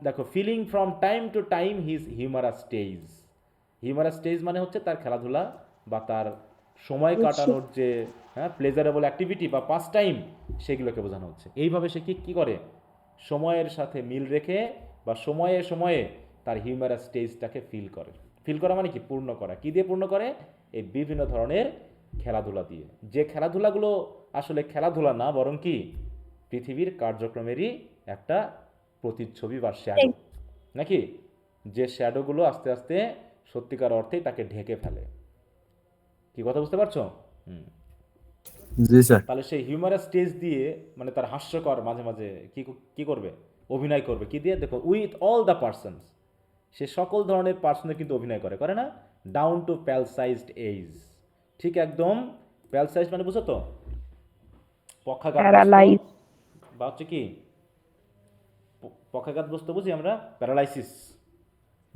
দেখো, feeling from time to time his humorous stage. Humorous stage মানে হচ্ছে তার খেলাধুলা বা তার সময় কাটানোর যে, হ্যাঁ, প্লেজারেবল অ্যাক্টিভিটি বা পাস টাইম, সেগুলোকে বোঝানো হচ্ছে। এইভাবে সে কি করে, সময়ের সাথে মিল রেখে বা সময়ে সময়ে তার হিউমারাস স্টেজটাকে ফিল করা মানে কি, পূর্ণ করা। কি দিয়ে পূর্ণ করে? এই বিভিন্ন ধরনের খেলাধুলা দিয়ে, যে খেলাধুলাগুলো আসলে খেলাধুলা না, বরং কি পৃথিবীর কার্যক্রমেরই একটা প্রতিচ্ছবি বা শ্যাডো নাকি, যে শ্যাডোগুলো আস্তে আস্তে সত্যিকার অর্থেই তাকে ঢেকে ফেলে। কি কথা বুঝতে পারছো? হুম, জি স্যার। তাহলে সেই হিউমারাস স্টেজ দিয়ে, মানে তার হাস্যকর মাঝে মাঝে কি কি করবে, অভিনয় করবে, কি দিয়ে দেখো, উইথ অল দ্য পার্সনস, সে সকল ধরনের পার্সনে কিন্তু অভিনয় করে, করে না? ডাউন টু প্যালসাইজড এজ, ঠিক একদম প্যালসাইজ মানে বুঝো তো পক্ষাঘাতগ্রস্ত বা হচ্ছে কি পক্ষাঘাতগ্রস্ত বুঝি আমরা, প্যারালাইসিস,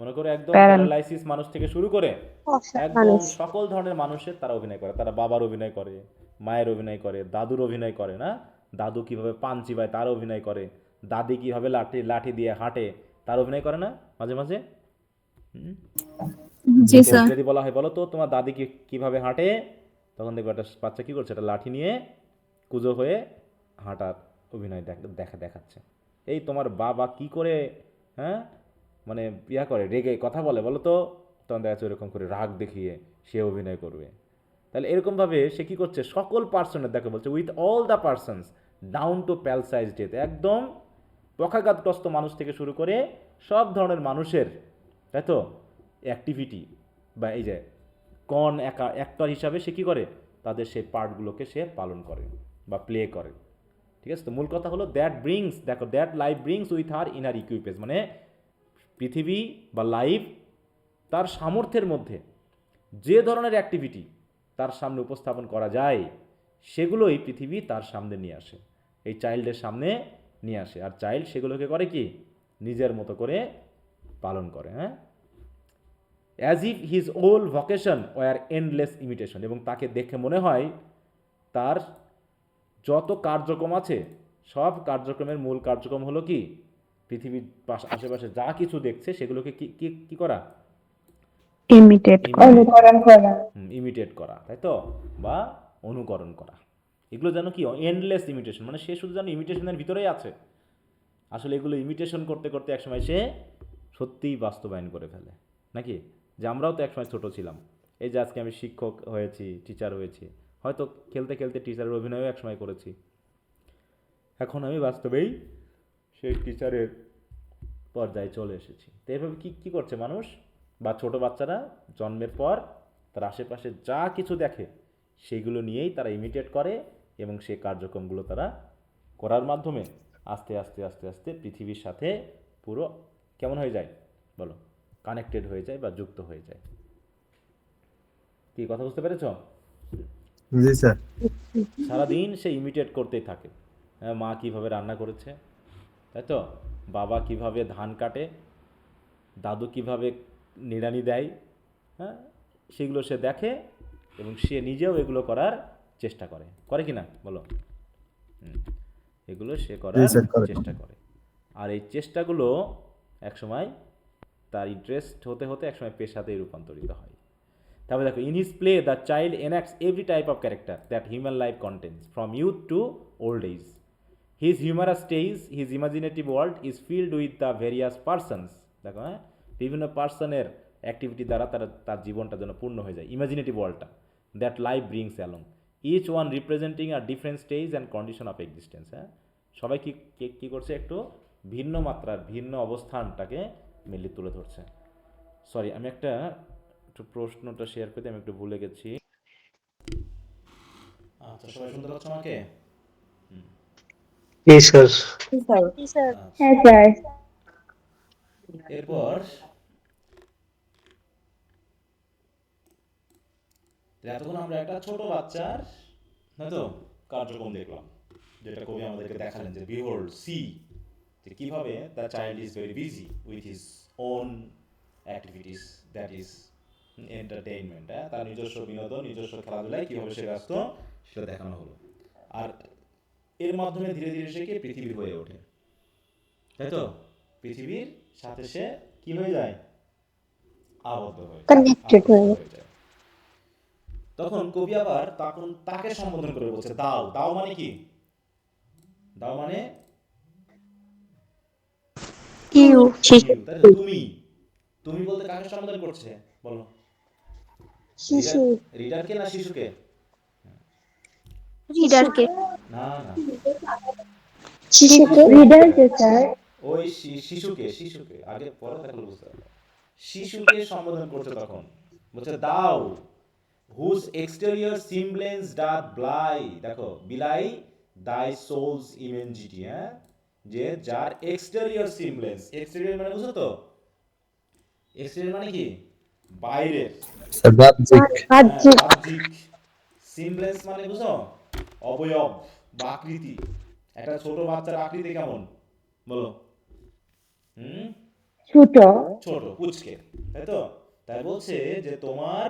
মনে করো একদম প্যারালাইসিস মানুষ থেকে শুরু করে একদম সকল ধরনের মানুষের তারা অভিনয় করে। তারা বাবার অভিনয় করে, মায়ের অভিনয় করে, দাদুর অভিনয় করে না, দাদু কিভাবে পান চিবায় তার অভিনয় করে, দাদি কিভাবে লাঠি লাঠি দিয়ে হাঁটে তার অভিনয় করে না মাঝে মাঝে। জি স্যার। যদি বলা হয় বলো তো তোমার দাদি কিভাবে হাঁটে, তখন দেখবে একটা বাচ্চা কি করছে, একটা লাঠি নিয়ে কুজো হয়ে হাঁটার অভিনয় দেখাচ্ছে। এই তোমার বাবা কি করে, হ্যাঁ মানে ইয়া করে রেগে কথা বলে বলো তো, তখন দেখা যাচ্ছে ওরকম করে রাগ দেখিয়ে সে অভিনয় করবে। তাহলে এরকমভাবে সে কী করছে, সকল পার্সনের, দেখো বলছে with all the persons down to palsied death, একদম পক্ষাঘাতগ্রস্ত মানুষ থেকে শুরু করে সব ধরনের মানুষের, তাই তো অ্যাক্টিভিটি বা এই যে অ্যাক্টর হিসাবে সে কী করে, তাদের সেই পার্টগুলোকে সে পালন করে বা প্লে করে। ঠিক আছে, তো মূল কথা হলো দ্যাট ব্রিংস, দেখো that life brings with her inner equipage, মানে পৃথিবী বা লাইফ তার সামর্থ্যের মধ্যে যে ধরনের অ্যাক্টিভিটি তার সামনে উপস্থাপন করা যায় সেগুলোই পৃথিবী তার সামনে নিয়ে আসে, এই চাইল্ডের সামনে নিয়ে আসে, আর চাইল্ড সেগুলোকে করে কি নিজের মতো করে পালন করে। হ্যাঁ, অ্যাজ ইফ হিজ ওল ভকেশন ওয়ার এন্ডলেস ইমিটেশন, এবং তাকে দেখে মনে হয় তার যত কার্যক্রম আছে সব কার্যক্রমের মূল কার্যক্রম হলো কি, পৃথিবীর আশেপাশে যা কিছু দেখছে সেগুলোকে কি করা, ইমিটেট করা, তাই তো, বা অনুকরণ করা। এগুলো যেন কি এন্ডলেস ইমিটেশন, মানে সে শুধু যেন ইমিটেশনের ভিতরেই আছে, আসলে এগুলো ইমিটেশন করতে করতে একসময় সে সত্যিই বাস্তবায়ন করে ফেলে, নাকি? যে আমরাও তো একসময় ছোট ছিলাম, এই যে আজকে আমি শিক্ষক হয়েছি, টিচার হয়েছি, হয়তো খেলতে খেলতে টিচারের অভিনয়ও একসময় করেছি, এখন আমি বাস্তবেই সেই টিচারের পর্যায়ে চলে এসেছি। তো এভাবে কী করছে মানুষ বা ছোট বাচ্চারা জন্মের পর তার আশেপাশে যা কিছু দেখে সেইগুলো নিয়েই তারা ইমিটেট করে, এবং সেই কার্যক্রমগুলো তারা করার মাধ্যমে আস্তে আস্তে আস্তে আস্তে পৃথিবীর সাথে পুরো কেমন হয়ে যায় বলো, কানেক্টেড হয়ে যায় বা যুক্ত হয়ে যায়। কি কথা বুঝতে পেরেছ? জি স্যার। সারাদিন সে ইমিটেট করতেই থাকে, হ্যাঁ, মা কীভাবে রান্না করেছে, তাই তো, বাবা কিভাবে ধান কাটে, দাদু কিভাবে নিড়ানি দেয়, হ্যাঁ, সেগুলো সে দেখে এবং সে নিজেও এগুলো করার চেষ্টা করে কি না বলো? এগুলো সে করার চেষ্টা করে, আর এই চেষ্টাগুলো একসময় তার ইন্টারেস্ট হতে হতে একসময় পেশাতেই রূপান্তরিত হয়। তারপরে দেখো, in his play the child enacts every type of character that human life contains from youth to old age. His humorous stage, his imaginative world is filled with the various persons. দেখো, হ্যাঁ, বিভিন্ন পার্সনের অ্যাক্টিভিটি দ্বারা তার জীবনটা যেন পূর্ণ হয়ে যায়, ইমাজিনেটিভ ওয়ার্ল্ডটা, that life brings along, each one representing a different stage and condition of existence. হ্যাঁ, সবাই কী করছে, একটু ভিন্ন মাত্রার ভিন্ন অবস্থানটাকে মেনলি তুলে ধরছে। সরি, আমি একটু প্রশ্নটা শেয়ার করতে আমি একটু ভুলে গেছি। আচ্ছা, সবাই শুনতে পাচ্ছ আমাকে? জি স্যার। হ্যাঁ স্যার। এরপর এতক্ষণ আমরা একটা ছোট বাচ্চার হয়তো কার্যক্রম দেখলাম, যেটা কবি আমাদেরকে দেখালেন যে বিহোল্ড সি, যে কিভাবে the child is very busy with his own activities, that is entertainment, তার নিজস্ব বিনোদন, নিজস্ব খেলাধুলায় কীভাবে সে ব্যস্ত সেটা দেখানো হলো। আর এর মাধ্যমে ধীরে ধীরে সে কি পৃথিবী হয়ে ওঠে, তাই তো, পৃথিবীর সাথে সে কি হয়ে যায়, আবদ্ধ হয়ে যায়। তখন কবি আবার তাকে সম্বোধন করে বলছে দাও। দাও মানে কি? দাও মানে তুমি বলতে কাকে সম্বোধন করছে বলো? শিশু। রিডারকে না শিশুকে? রিডারকে। না না, শিশুকে রিডারকে স্যার। ওই শিশুকে আগে পরে তাহলে বুঝতে পারবে। শিশুকে সম্বোধন করছে তখন, বলছে দাও, whose exterior semblance doth belie thy soul's immensity, হ্যাঁ, যে যার এক্সটেরিয়র সিমব্লেন্স, এক্সটেরিয়র মানে বুঝো তো, এক্সটেরিয়র মানে কি বাইরের, Sir, Babjik. হ্যাঁ বাহ্যিক। বাহ্যিক। সিমলেন্স মানে বুঝো অবয়ব বা আকৃতি। একটা ছোট বাচ্চার আকৃতি কেমন বলো? হুম, ছোট। ছোট পুচকে, তাই তো? তাই বলছে যে তোমার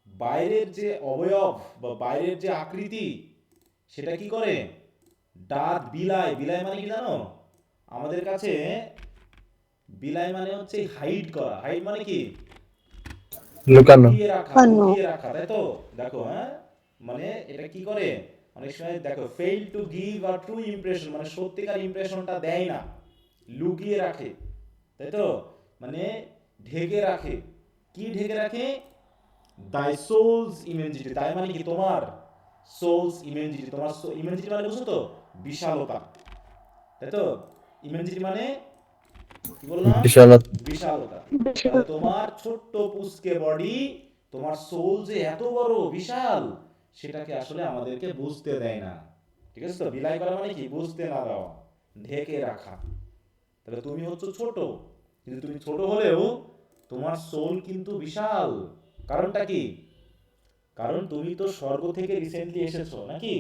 বাইরের যে অবয়ব বা বাইরের যে আকৃতি সেটা কি করে দাঁত বিলায়। বিলায় মানে কি জানো? আমাদের কাছে বিলায় মানে হচ্ছে হাইড করা। হাইড মানে কি Lucano. লুকিয়ে রাখা, কেন? লুকিয়ে রাখা, তাই তো? দেখো হ্যাঁ, মানে এটা কি করে অনেক সময় দেখো fail to give a true impression, মানে সত্যিকার ইমপ্রেশনটা দেয় না, লুকিয়ে রাখে, তাই তো? মানে ঢেকে রাখে। কি ঢেকে রাখে? দাই সোলস ইমেঞ্জিটি। তাই মানে কি তোমার সোলস ইমেঞ্জিটি। তোমার ইমেঞ্জিটি মানে বুঝছো তো বিশালতা, তাই তো? ইমেঞ্জিটি মানে কি বললাম? Bishalat. বিশালতা। তাহলে তোমার ছোট্ট পুচকে বডি, তোমার সোল যে এত বড় বিশাল, সেটাকে আসলে আমাদেরকে বুঝতে দেয় না। ঠিক আছে তো? বিলাই করা মানে কি বুঝতে না দেওয়া, ঢেকে রাখা। তাহলে তুমি হচ্ছে ছোট, কিন্তু তুমি ছোট হলেও তোমার সোল কিন্তু বিশাল। কারণটা কি? কারণ তুমি তো স্বর্গ থেকে রিসেন্টলি এসেছো নাকি?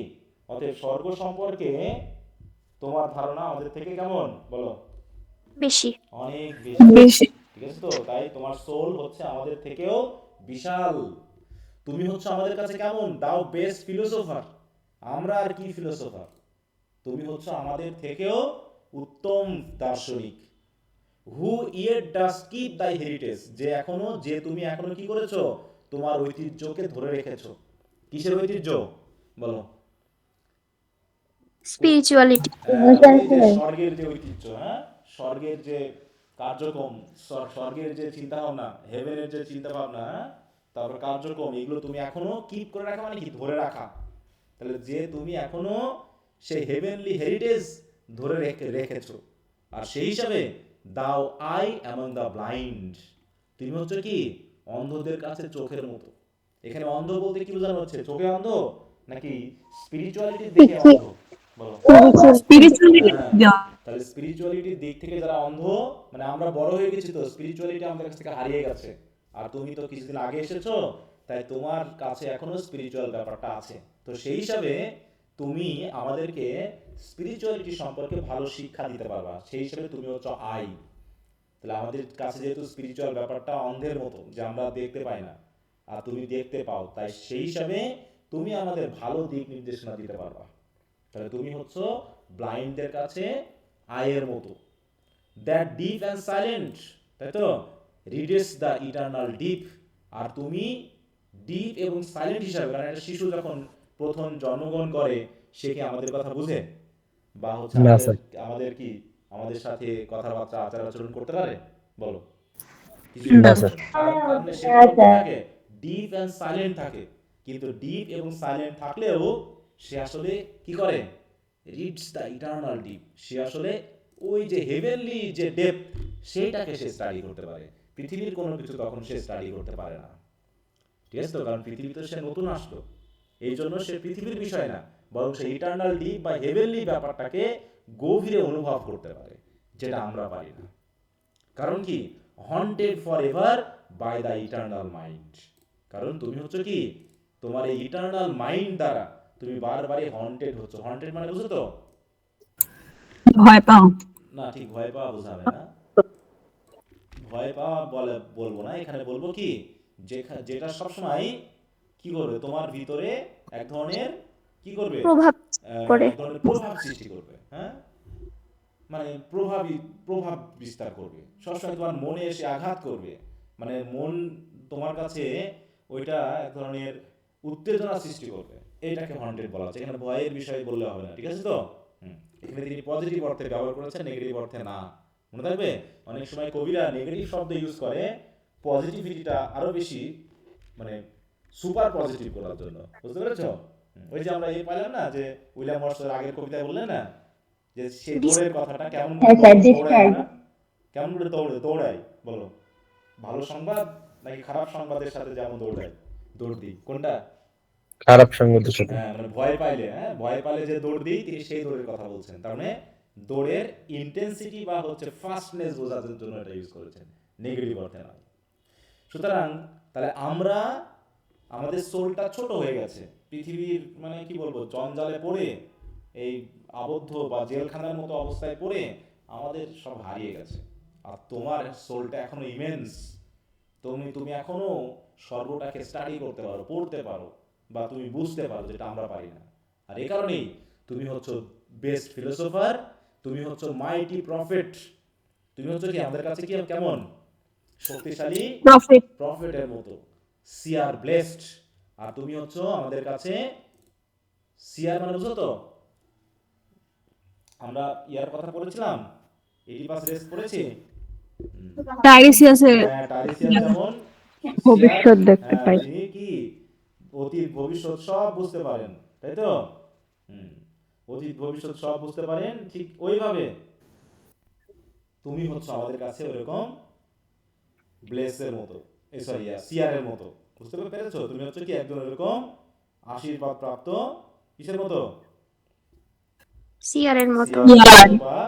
অতএব স্বর্গ সম্পর্কে তোমার ধারণা আমাদের থেকে কেমন বলো? বেশি। অনেক বেশি। বেশি। ঠিক আছে তো? তাই তোমার সোল হচ্ছে আমাদের থেকেও বিশাল। তুমি হচ্ছে আমাদের কাছে কেমন দাও বেস্ট ফিলোসোফার। আমরা আর কি ফিলোসোফার? তুমি হচ্ছে আমাদের থেকেও উত্তম দার্শনিক। হু ইয়েট ডাজ কিপ দাই হেরিটেজ, যে তুমি এখনো কি করেছো? তোমার ঐতিহ্যকে ধরে রেখেছো। কিসের ঐতিহ্য বলো? স্পিরিচুয়ালিটি। হ্যাঁ, ওই যে স্বর্গের যে ঐতিহ্য, হ্যাঁ, স্বর্গের যে কার্যক্রম, স্বর্গের যে চিন্তা ভাবনা, হেভেনের যে চিন্তা ভাবনা, হ্যাঁ, তারপর কার্যক্রম, এগুলো তুমি এখনো কিপ করে রাখা মানে কি ধরে রাখা। তাহলে যে তুমি এখনো সেই হেভেনলি হেরিটেজ ধরে রেখেছো, আর সেই হিসাবে দাও আই অ্যামং দ্য ব্লাইন্ড, তুমি হচ্ছে কি অন্ধদের কাছে চোখের মতো। এখানে অন্ধ বলতে কি বোঝানো হচ্ছে? চোখে অন্ধ নাকি স্পিরিচুয়ালিটির দিকে অন্ধ বলো? হ্যাঁ, তাহলে স্পিরিচুয়ালিটির দিক থেকে যারা অন্ধ, মানে আমরা বড় হয়ে গেছি তো স্পিরিচুয়ালিটি আমাদের কাছ থেকে হারিয়ে গেছে। আর তুমি তো কিছুদিন আগে এসেছো, তাই তোমার কাছে এখনো স্পিরিচুয়াল ব্যাপারটা আছে। তো সেই হিসাবে তুমি আমাদেরকে স্পিরিচুয়ালিটি সম্পর্কে ভালো শিক্ষা দিতে পারবা। সেই হিসাবে তুমি হচ্ছে আই। তাহলে আমাদের কাছে যেহেতু স্পিরিচুয়াল ব্যাপারটা অন্ধের মতো, যে আমরা দেখতে পাই না, আর তুমি দেখতে পাও, তাই সেই হিসাবে তুমি আমাদের ভালো দিক নির্দেশনা দিতে পারবা। তাহলে তুমি হচ্ছে ব্লাইন্ডদের কাছে আয়ের মতো। দ্যাট ডিপ অ্যান্ড সাইলেন্ট, তাই তো? রিডেস দ্য ইটারনাল ডিপ। আর তুমি ডিপ এবং সাইলেন্ট হিসাবে, কারণ একটা শিশু যখন প্রথম জন্মগ্রহণ করে, সে কি আমাদের কথা বুঝে? বা হচ্ছে না, আমাদের স্যার। আমাদের কি আমাদের সাথে কথাবার্তা আচার আচরণ করতে পারে বলো? কিছু না, পারে না। স্যার। কারণ সে কিরকম থাকে? ডিপ অ্যান্ড সাইলেন্ট থাকে। কিন্তু ডিপ এবং সাইলেন্ট থাকলেও সে আসলে কি করে? Reads the eternal deep. সে আসলে ওই যে হেভেনলি যে ডেপথ, সেইটাকে সে স্টাডি করতে পারে। পৃথিবীর কোনো কিছু তখন সে স্টাডি করতে পারে না। ঠিক আছে তো? কারণ পৃথিবীতে সে নতুন আসলো, এই জন্য সে পৃথিবীর বিষয় না, বরং সে ইটারনাল ডিপ বা হেভেনলি ব্যাপারটাকে গভীরে অনুভব করতে পারে, যেটা আমরা পারি না। কারণ কি? Haunted for ever by the eternal mind. কারণ তুমি হচ্ছে কি তোমার এই ইটারনাল মাইন্ড দ্বারা তুমি বারবারই হন্টেড হচ্ছ। হন্টেড মানে বুঝছো তো? ভয় পাও। না, ঠিক ভয় পাওয়া বোঝাবে না। ভয় পাওয়া বলবো না, এখানে বলবো কি যেটা সবসময় কি করবে তোমার ভিতরে এক ধরনের কি করবে? প্রভাব করে। এক ধরনের প্রভাব সৃষ্টি করবে, হ্যাঁ, মানে প্রভাব বিস্তার করবে, সবসময় তোমার মনে এসে আঘাত করবে। মানে মন তোমার কাছে ওইটা এক ধরনের উত্তেজনা সৃষ্টি করবে। এইটাকে হন্টেড বলা হচ্ছে। এখানে ভয়ের বিষয় বললে হবে না, ঠিক আছে তো? এখানে তিনি পজিটিভ অর্থে ব্যবহার করেছেন, নেগেটিভ অর্থে না। মনে থাকবে, অনেক সময় কবিরা নেগেটিভ শব্দ ইউজ করে পজিটিভিটিটা আরো বেশি, মানে সুপার পজিটিভ করার জন্য। বুঝতে পেরেছো? ওই যে আমরা এই পাইলাম না যে উইলিয়াম ওয়ার্ডসওয়ার্থ আগের কবিতায় বললেন না যে সে দৌড়ের কথাটা কেমন করে দৌড়ায় না, কেমন করে দৌড়ায় বলো? ভালো সংবাদ নাকি খারাপ সংবাদের সাথে যেমন দৌড় দিই, কোনটা? খারাপ সঙ্গতের সাথে। হ্যাঁ, মানে ভয় পাইলে যে দৌড় দিই, তিনি সেই দৌড়ের কথা বলছেন। তার মানে দৌড়ের ইন্টেন্সিটি বা হচ্ছে ফাস্টনেস বোঝার জন্য এটা ইউজ করেছেন। নেগেটিভ অর্থে নয়। সুতরাং তাহলে আমরা আমাদের সোলটা ছোট হয়ে গেছে, পৃথিবীর মানে কি বলবো জঞ্জালে পড়ে এই আবদ্ধ বা জেলখানার মতো অবস্থায় পড়ে আমাদের সব হারিয়ে গেছে। আর তোমার সোলটা এখনো ইমেন্স, তুমি এখনো সর্বটাকে স্টাডি করতে পারো, পড়তে পারো, বা তুমি বুঝতে পারো, যেটা আমরা পারি না। আর এই কারণেই তুমি হচ্ছে বেস্ট ফিলোসোফার, তুমি হচ্ছে মাইটি প্রফেট, তুমি হচ্ছে কি আমাদের কাছে কি কেমন শক্তিশালী প্রফিট। প্রফেটের মতো, সিআর ব্লেসড। আর তুমি হচ্ছে আমাদের কাছে সিআর মানে বুঝো তো, আমরা ইয়ার কথা বলেছিলাম, এডিপাস রেস পড়েছি। টাইরিসিয়াসের হ্যাঁ, টাইরিসিয়াস যেমন ভবিষ্যৎ দেখতে পাই। যিনি কি অতীত ভবিষ্যৎ সব বুঝতে পারেন, তাই তো? অতীত ভবিষ্যৎ সব বুঝতে পারেন, ঠিক ওইভাবে তুমি হচ্ছে আমাদের কাছে ওরকম ব্লেসের মতো, সরি সিআর এর মতো, বুঝতে পেরেছো? তুমি হচ্ছে কি একজন এরকম আশীর্বাদ প্রাপ্ত কিসের মতো, সিআর এর মতো। বা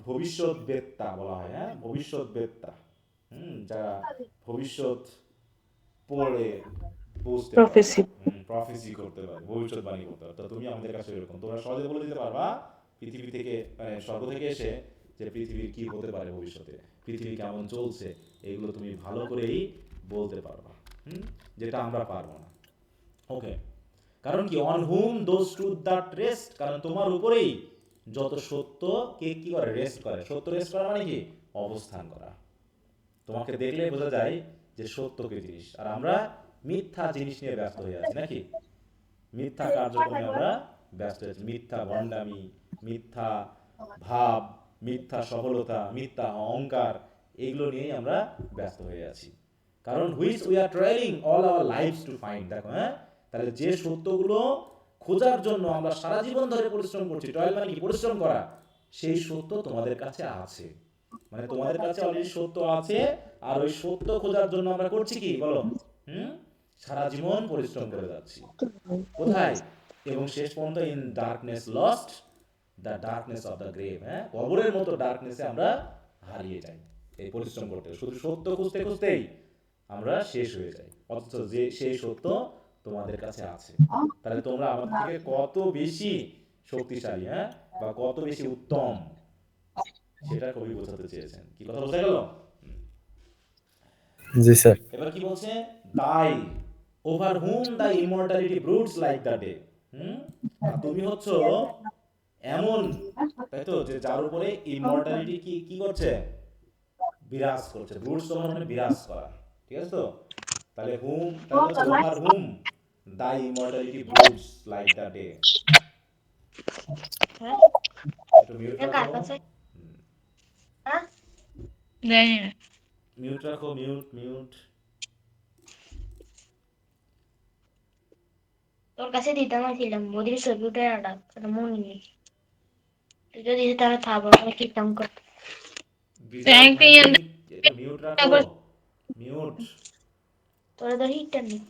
ভবিষ্যৎ বেত্তা বলা হয়, হ্যাঁ, ভবিষ্যৎ বেত্তা। যারা ভবিষ্যৎ পড়ে বুঝতে পারে, প্রফেসি করতে পারে, ভবিষ্যৎবাণী করতে পারে। তো তুমি আমাদের কাছে এরকম, তোমরা সহজে বলে দিতে পারবা পৃথিবী থেকে, মানে স্বর্গ থেকে এসে, যে পৃথিবীর কি হতে পারে ভবিষ্যতে, পৃথিবী কেমন চলছে, এগুলো তুমি ভালো করেই বলতে পারবা, যেটা আমরা পারবো না। ওকে, কারণ কি on hmm those truth that rest, কারণ তোমার উপরেই যত সত্য কে কি করে, রেস্ট করে। সত্য রেস্ট করা মানে কি, অবস্থান করা। তোমাকে দেখলে বোঝা যায় যে সত্য কি জিনিস, আর আমরা মিথ্যা জিনিস নিয়ে ব্যস্ত হয়ে আছি নাকি, মিথ্যা কার্যক্রমে আমরা ব্যস্ত আছি, মিথ্যা ভণ্ডামি, মিথ্যা ভাব, মিথ্যা সফলতা, মিথ্যা অহংকার, এগুলো নিয়েই আমরা ব্যস্ত হয়ে আছি। কারণ which we are trialling all our lives to find. দেখো, হ্যাঁ, তাহলে যে সত্যগুলো খোঁজার জন্য আমরা সারা জীবন ধরে পরিশ্রম করছি, ট্রায়াল মানে কি, পরিশ্রম করা, সেই সত্য তোমাদের কাছে আছে। মানে তোমাদের কাছে অলরেডি সত্য আছে, আর ওই সত্য খোঁজার জন্য আমরা করছি কি বলো, সারা জীবন পরিশ্রম করে যাচ্ছি। কোথায়? এবং শেষ পর্যন্ত in darkness lost, the darkness of the grave, হ্যাঁ, কবরের মতো ডার্কনেসে আমরা হারিয়ে যাই এই পরিশ্রম করতে, শুধু সত্য খুঁজতে খুঁজতেই আমরা শেষ হয়ে যাই, অথচ যে সেই সত্য তোমাদের কাছে আছে। তাহলে তোমরা আমাদের থেকে কত বেশি শক্তিশালী, হ্যাঁ, বা কত বেশি উত্তম, সেটা কবি বোঝাতে চেয়েছেন। কি কথা বোঝা গেল? জি স্যার। এবার কি বলছে, তাই over whom the immortality broods like the day. আর তুমি হচ্ছে এমন, তাই তো, যে যার উপরে ইমর্টালিটি কি কি করছে, বিরাজ করছে। ব্রুডস তোমার মানে বিরাজ করা, ঠিক আছে তো? তাহলে হুম, তাহলে হচ্ছে over whom the immortality broods like the day. একটু মিউট রাখো, মিউট রাখো, মিউট মিউট। তোর কাছে দিতাম ছিলাম মোদির ছবিটা ডাক মনে নেই, তুই যদি তারা থাকবো আমি কিতাম কর। একটু মিউট রাখো, মিউট। তোরা তো হিটটা নেই।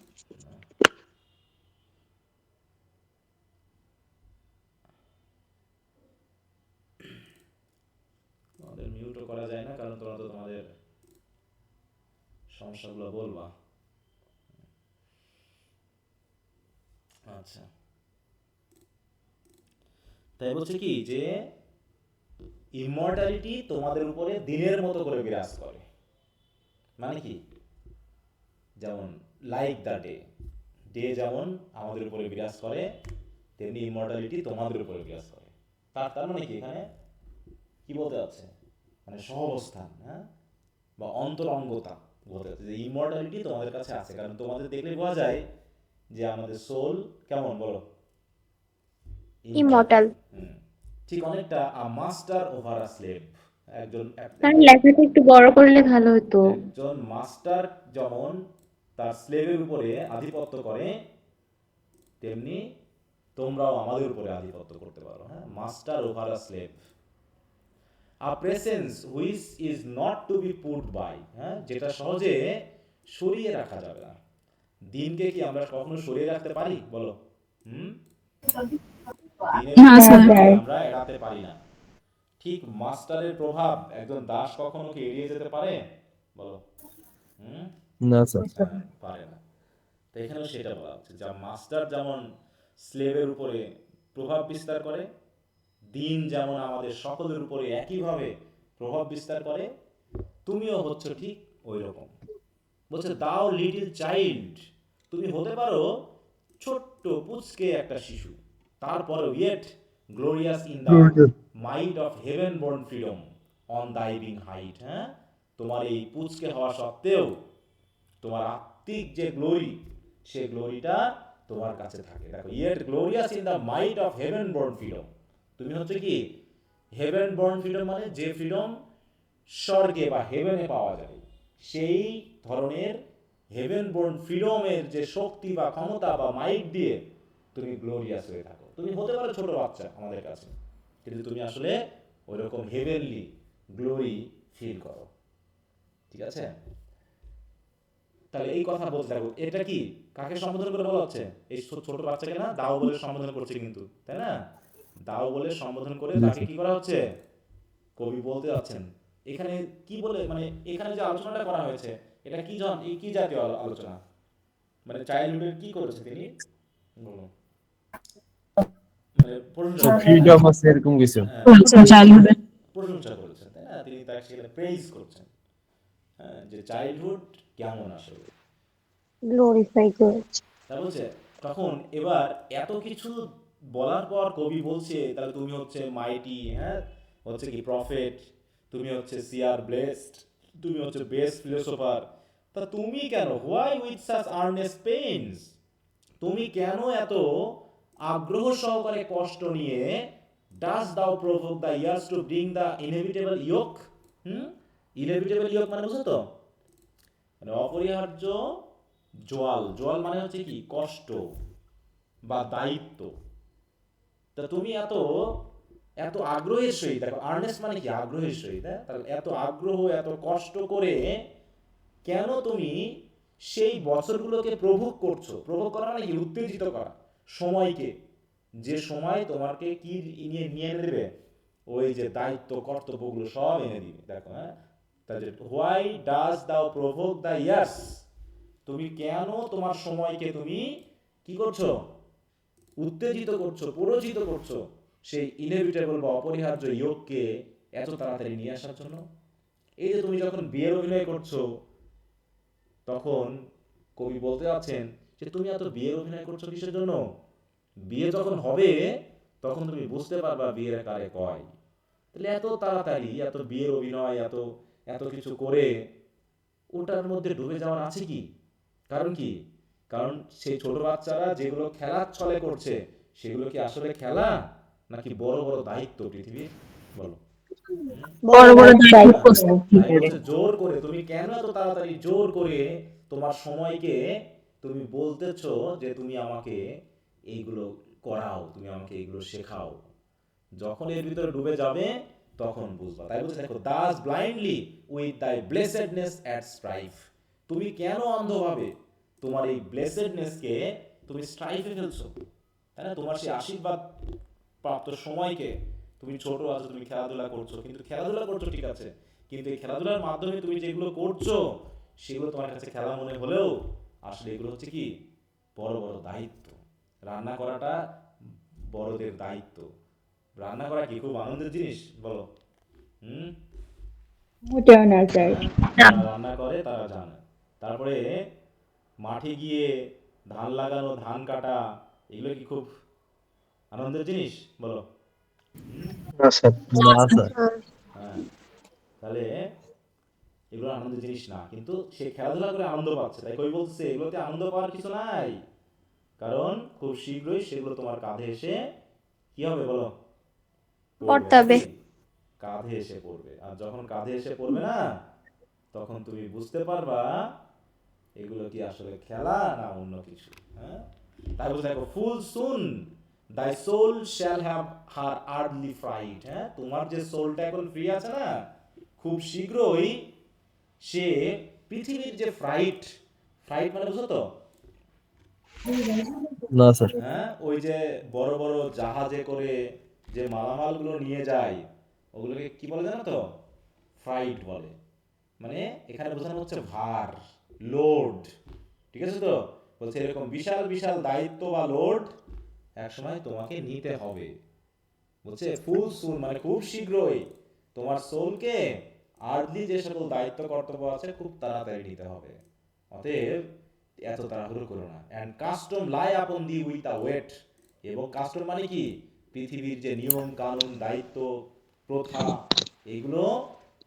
তোমাদের মিউটও করা যায় না, কারণ তোমরা তো তোমাদের সমস্যাগুলো বলবা। আচ্ছা, তাই বলছে কি যে ইমর্টালিটি তোমাদের উপরে দিনের মতো করে বিরাজ করে। মানে কি, যেমন লাইক দ্য ডে, ডে যেমন আমাদের উপরে বিরাজ করে, তেমনি ইমর্টালিটি তোমাদের উপরে বিরাজ করে। তার মানে কি, এখানে কি বলতে যাচ্ছে, মানে সহাবস্থান, হ্যাঁ, বা অন্তরঙ্গতা বলতে যাচ্ছে, যে ইমর্টালিটি তোমাদের কাছে আছে। কারণ তোমাদের দেখলে বোঝা যায় যে আমাদের সোল কেমন, বলো, ইমর্টাল। ঠিক অনেকটা a master over a slave. একজন তার লেখাটা একটু বড় করলে ভালো হতো। একজন মাস্টার যেমন তার স্লেভের উপরে আধিপত্য করে, তেমনি তোমরাও আমাদের উপরে আধিপত্য করতে পারো, হ্যাঁ, master over a slave. A presence which is not to be put by, হ্যাঁ, যেটা সহজে সরিয়ে রাখা যাবে না। দিনকে কি আমরা কখনো সরিয়ে রাখতে পারি, বলো? দিনের আমরা এড়াতে পারি না। ঠিক মাস্টারের প্রভাব একজন দাস কখনো কি এড়িয়ে যেতে পারে? বলো। হুম, না স্যার। পারে না। তো এখানেও সেটা বলা হচ্ছে, যা মাস্টার যেমন স্লেভের উপরে প্রভাব বিস্তার করে, দিন যেমন আমাদের সকলের উপরে একইভাবে প্রভাব বিস্তার করে, তুমিও হচ্ছে ঠিক ওই রকম। বলছে দাও লিটল চাইল্ড, তুমি হতে পারো ছোট্ট পুচকে একটা শিশু, তারপরে yet glorious in the might of heaven born freedom on thy being height. হ্যাঁ, তোমার এই পুচকে হওয়া সত্ত্বেও তোমার আত্মিক যে গ্লোরি, সে গ্লোরিটা তোমার কাছে থাকে। দেখো, yet glorious in the might of heaven born freedom, তুমি হচ্ছে কি হেভেন বর্ন ফ্রিডম, মানে যে ফ্রিডম স্বর্গে বা হেভেনে পাওয়া যায়, সেই ধরনের হেভেন বোর্ন ফ্রিডমের যে শক্তি বা ক্ষমতা বা মাইট দিয়ে তুমি গ্লোরিয়াস হয়ে থাকো। তুমি হতে পারো ছোট বাচ্চা আমাদের কাছে, কিন্তু তুমি আসলে ওইরকম হেভেনলি গ্লোরি ফিল করো। ঠিক আছে? তাহলে এই কথা বলতে থাকো। এটা কি কাকে সম্বোধন করে বলা হচ্ছে? এই ছোট বাচ্চাকে না দাও বলে সম্বোধন করছে কিন্তু, তাই না? দাও বলে সম্বোধন করে তাকে কি করা হচ্ছে? কবি বলতে যাচ্ছেন এখানে কি বলে, মানে এখানে যে আলোচনাটা করা হয়েছে, এটা কি এই কি জাতীয় আলোচনা, মানে চাইল্ডহুডের কি করেছে তিনি, বলুন। মানে প্রশংসা করেছেন, তাই না? ফ্রিডম আছে এরকম কিছু। চাইল্ডহুডের প্রশংসা করেছেন, তাই না? তিনি তাকে সেখানে প্রেইজ করছেন, হ্যাঁ, যে চাইল্ডহুড কেমন আসলে। Glorify করেছে। তা বলছে তখন এবার এত কিছু বলার পর কবি বলছে তাহলে তুমি হচ্ছে মাইটি, হ্যাঁ, হচ্ছে কি প্রফেট, তুমি হচ্ছে সিআর ব্লেসড, তুমি হচ্ছে বেস্ট ফিলোসোফার, তা তুমি কেন, why with such earnest pains, তুমি কেন এত আগ্রহ সহকারে কষ্ট নিয়ে, dost thou provoke the years to bring the inevitable yoke. Inevitable yoke মানে বুঝো তো, মানে অপরিহার্য জোয়াল। জোয়াল মানে হচ্ছে কি কষ্ট বা দায়িত্ব। তা তুমি এত এত আগ্রহের সহিত, দেখো আর্নেস্ট মানে কি আগ্রহের সহিত, হ্যাঁ, তাহলে এত আগ্রহ এত কষ্ট করে কেন তুমি সেই বছরগুলোকে প্রভোগ করছো। প্রভোগ করা মানে কি উত্তেজিত করা সময়কে, যে সময় তোমাকে কি নিয়ে নিয়ে এনে দেবে, ওই যে দায়িত্ব কর্তব্যগুলো সব এনে দিবে। দেখো, হ্যাঁ, তাহলে হোয়াই ডাজ দাও প্রভোক দ্য ইয়ার্স, তুমি কেন তোমার সময়কে তুমি কি করছো, উত্তেজিত করছো, প্ররোচিত করছো সেই ইনএভিটেবল বা অপরিহার্য ইয়োগকে এত তাড়াতাড়ি নিয়ে আসার জন্য। এই যে তুমি যখন বিয়ের অভিনয় করছো, তখন কবি বলতে যাচ্ছেন যে তুমি এত বিয়ের অভিনয় করছো কিসের জন্য? বিয়ে যখন হবে তখন তুমি বুঝতে পারবা বিয়ের কারে কয়। তাহলে এত তাড়াতাড়ি এত বিয়ের অভিনয়, এত এত কিছু করে ওটার মধ্যে ডুবে যাওয়ার আছে কি কারণ? কি কারণ সেই ছোট বাচ্চারা যেগুলো খেলার ছলে করছে, সেগুলো কি আসলে খেলা নাকি বড় বড় দায়িত্ব পৃথিবীর? বলো। বড় বড় দায়িত্ব। তাই বলছে জোর করে, তুমি কেন এত তাড়াতাড়ি জোর করে তোমার সময়কে তুমি বলতেছো যে তুমি আমাকে এইগুলো করাও, তুমি আমাকে এইগুলো শেখাও। যখন এর ভিতরে ডুবে যাবে তখন বুঝবা। তাই বলছে দেখো, দাস ব্লাইন্ডলি উইথ দাই ব্লেসেডনেস অ্যাট স্ট্রাইফ, তুমি কেন অন্ধভাবে তোমার এই ব্লেসেডনেসকে তুমি স্ট্রাইফে ফেলছো, তাই না? তোমার সেই আশীর্বাদ প্রাপ্ত সময়কে, তুমি ছোট আছো, তুমি খেলাধুলা করছো, কিন্তু খেলাধুলা করছো ঠিক আছে, কিন্তু এই খেলাধুলার মাধ্যমে তুমি যেগুলো করছো সেগুলো তোমার কাছে খেলা মনে হলেও আসলে এগুলো হচ্ছে কি বড় বড় দায়িত্ব। রান্না করাটা বড়দের দায়িত্ব। রান্না করা কি খুব আনন্দের জিনিস? বলো। হুম, মোটেও না স্যার। যারা রান্না করে তারা জানে। তারপরে মাঠে গিয়ে ধান লাগানো, ধান কাটা, এগুলো কি খুব আনন্দের জিনিস? বলো। না স্যার। না স্যার। হ্যাঁ, তাহলে এগুলো আনন্দের জিনিস না, কিন্তু সে খেলাধুলা করে আনন্দ পাচ্ছে। তাই কই বলছে এগুলোতে আনন্দ পাওয়ার কিছু নাই, কারণ খুব শীঘ্রই সেগুলো তোমার কাঁধে এসে কি হবে বলো, পড়বে, পড়তে হবে। নাকি? কাঁধে এসে পড়বে। আর যখন কাঁধে এসে পড়বে না, তখন তুমি বুঝতে পারবা এগুলো কি আসলে খেলা না অন্য কিছু। হ্যাঁ, তাই বলছে দেখো, full soon thy soul shall have her earthly freight. হ্যাঁ, তোমার যে সোলটা এখন ফ্রি আছে না, খুব শীঘ্রই সে পৃথিবীর যে ফ্রাইট, ফ্রাইট মানে বুঝো তো, না স্যার। হ্যাঁ, ওই যে বড় বড় জাহাজে করে যে মালামালগুলো নিয়ে যায়, ওগুলোকে কি বলে জানো তো? ফ্রাইট বলে। মানে এখানে বোঝানো হচ্ছে ভার, লোড, ঠিক আছে তো? বলছে এরকম বিশাল বিশাল দায়িত্ব বা লোড একসময় তোমাকে নিতে হবে। বলছে ফুল সুন মানে খুব শীঘ্রই তোমার সোলকে আর্লি যে সকল দায়িত্ব কর্তব্য আছে খুব তাড়াতাড়ি নিতে হবে। অতএব এত তাড়াহুড়ো করো না। অ্যান্ড কাস্টম লাই আপন দি উইথ আ ওয়েট, এবং কাস্টম মানে কি, পৃথিবীর যে নিয়ম কানুন দায়িত্ব প্রথা এগুলো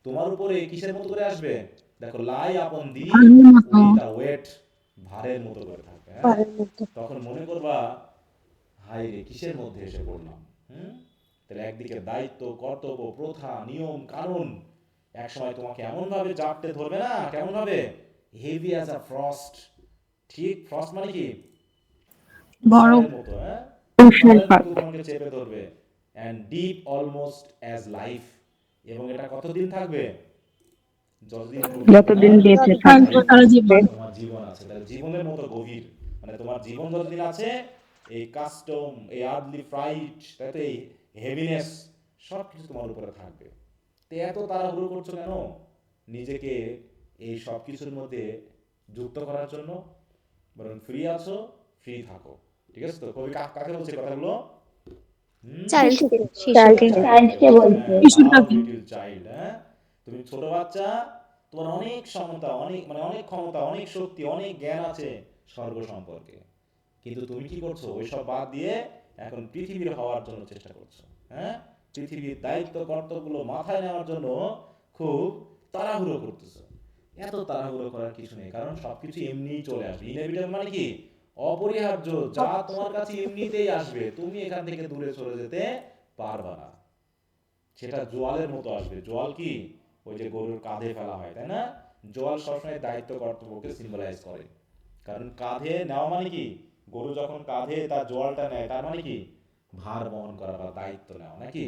তোমার উপরে কিসের মতো করে আসবে? দেখো, লাই আপন দি উইথ আ ওয়েট, ভারের মতো করে থাকবে। হ্যাঁ, পারের মতো। তখন মনে করবা হাই রে কিসের মধ্যে এসে পড়লাম। হুম, তাহলে একদিকে দায়িত্ব কর্তব্য প্রথা নিয়ম কানুন একসময় তোমাকে এমন ভাবে জাপটে ধরবে না, কেমন ভাবে, হেভি অ্যাজ আ ফ্রস্ট। ঠিক, ফ্রস্ট মানে কি, তুষারের মতো। হ্যাঁ, তুষারের মতো তোমাকে চেপে ধরবে। And deep almost as life, এবং এটা কতদিন থাকবে? যতদিন বেঁচে থাকবে তোমার জীবন আছে। তাহলে জীবনের মতো গভীর, মানে তোমার জীবন যতদিন আছে এই কাস্টম, এই আর্লি ফ্রাইট, তাতে এই হেভিনেস সব কিছু তোমার উপরে থাকবে। তো এত তাড়াহুড়ো করছো কেন নিজেকে এই সব কিছুর মধ্যে যুক্ত করার জন্য? বরং ফ্রি আছো, ফ্রি থাকো। ঠিক আছে তো? কবি কাকে বলছে কথাগুলো? চাইল্ড শিশুকে শিশুটাকে, চাইল্ড। হ্যাঁ, তুমি ছোট বাচ্চা, তোমার অনেক ক্ষমতা, অনেক মানে অনেক ক্ষমতা, অনেক শক্তি, অনেক জ্ঞান আছে স্বর্গ সম্পর্কে, কিন্তু তুমি কি করছো? ওইসব বাদ দিয়ে এখন পৃথিবীর হওয়ার জন্য চেষ্টা করছো। হ্যাঁ, পৃথিবীর দায়িত্ব কর্তব্যগুলো মাথায় নেওয়ার জন্য খুব তাড়াহুড়ো করতেছো। এত তাড়াহুড়ো করার কিছু নেই, কারণ সবকিছু এমনিই চলে আসবে। ইনএভিটেবল মানে কি, অপরিহার্য, যা তোমার কাছে এমনিতেই আসবে, তুমি এখান থেকে দূরে চলে যেতে পারবা না। সেটা জোয়ালের মতো আসবে। জোয়াল কি, ওই যে গরুর কাঁধে ফেলা হয়, তাই না? জোয়াল সবসময় দায়িত্ব কর্তব্যকে সিম্বলাইজ করে, কারণ কাঁধে নেওয়া মানে কি, গরু যখন কাঁধে তার জোয়ালটা নেয় তার মানে কি, ভার বহন করা বা দায়িত্ব নেওয়া, নাকি?